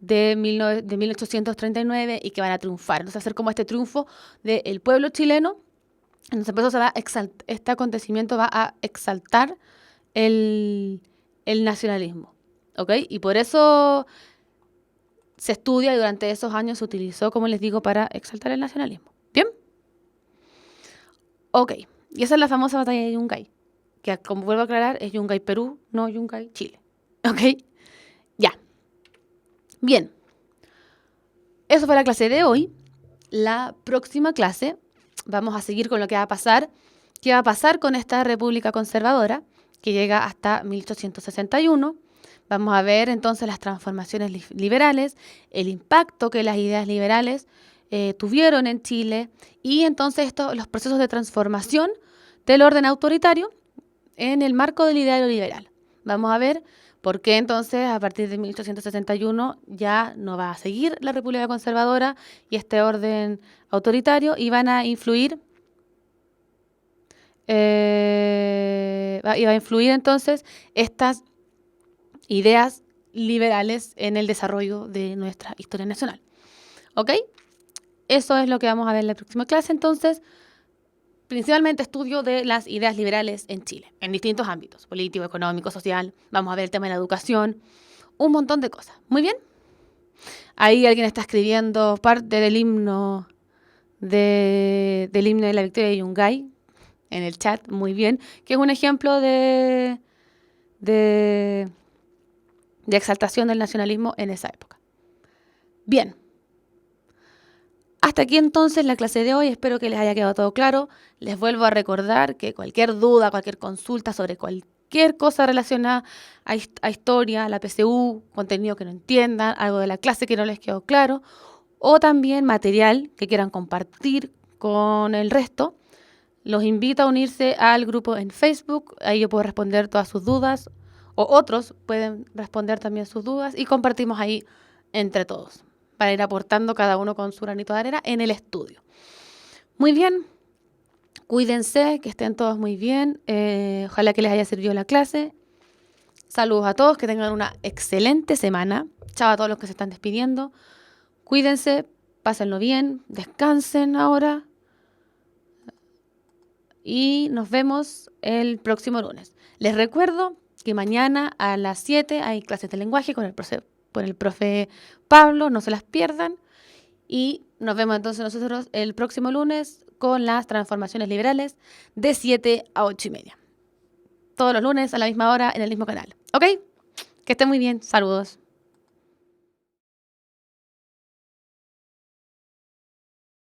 de 1839, y que van a triunfar. Entonces, hacer como este triunfo del pueblo chileno. Entonces, por eso se va a este acontecimiento va a exaltar el nacionalismo, ¿ok? Y por eso se estudia, y durante esos años se utilizó, como les digo, para exaltar el nacionalismo. ¿Bien? Ok, y esa es la famosa batalla de Yungay, que, como vuelvo a aclarar, es Yungay Perú, no Yungay Chile. ¿Ok? Ya. Bien. Eso fue la clase de hoy. La próxima clase vamos a seguir con lo que va a pasar. ¿Qué va a pasar con esta república conservadora que llega hasta 1861? Vamos a ver entonces las transformaciones liberales, el impacto que las ideas liberales tuvieron en Chile, y entonces los procesos de transformación del orden autoritario en el marco del ideario liberal. Vamos a ver por qué entonces a partir de 1861 ya no va a seguir la república conservadora y este orden autoritario, y van a influir iba a influir entonces estas ideas liberales en el desarrollo de nuestra historia nacional. ¿Ok? Eso es lo que vamos a ver en la próxima clase. Entonces, principalmente estudio de las ideas liberales en Chile, en distintos ámbitos, político, económico, social. Vamos a ver el tema de la educación, un montón de cosas. Muy bien. Ahí alguien está escribiendo parte del himno de la victoria de Yungay en el chat, muy bien, que es un ejemplo de exaltación del nacionalismo en esa época. Bien. Hasta aquí entonces la clase de hoy. Espero que les haya quedado todo claro. Les vuelvo a recordar que cualquier duda, cualquier consulta sobre cualquier cosa relacionada a historia, a la PSU, contenido que no entiendan, algo de la clase que no les quedó claro, o también material que quieran compartir con el resto, los invito a unirse al grupo en Facebook. Ahí yo puedo responder todas sus dudas, o otros pueden responder también sus dudas, y compartimos ahí entre todos para ir aportando cada uno con su granito de arena en el estudio. Muy bien, cuídense, que estén todos muy bien. Ojalá que les haya servido la clase. Saludos a todos, que tengan una excelente semana. Chao a todos los que se están despidiendo. Cuídense, pásenlo bien, descansen ahora. Y nos vemos el próximo lunes. Les recuerdo que mañana a las 7 hay clases de lenguaje con el profe Pablo, no se las pierdan. Y nos vemos entonces nosotros el próximo lunes con las transformaciones liberales de 7 a 8:30. Todos los lunes a la misma hora en el mismo canal. ¿Ok? Que estén muy bien. Saludos.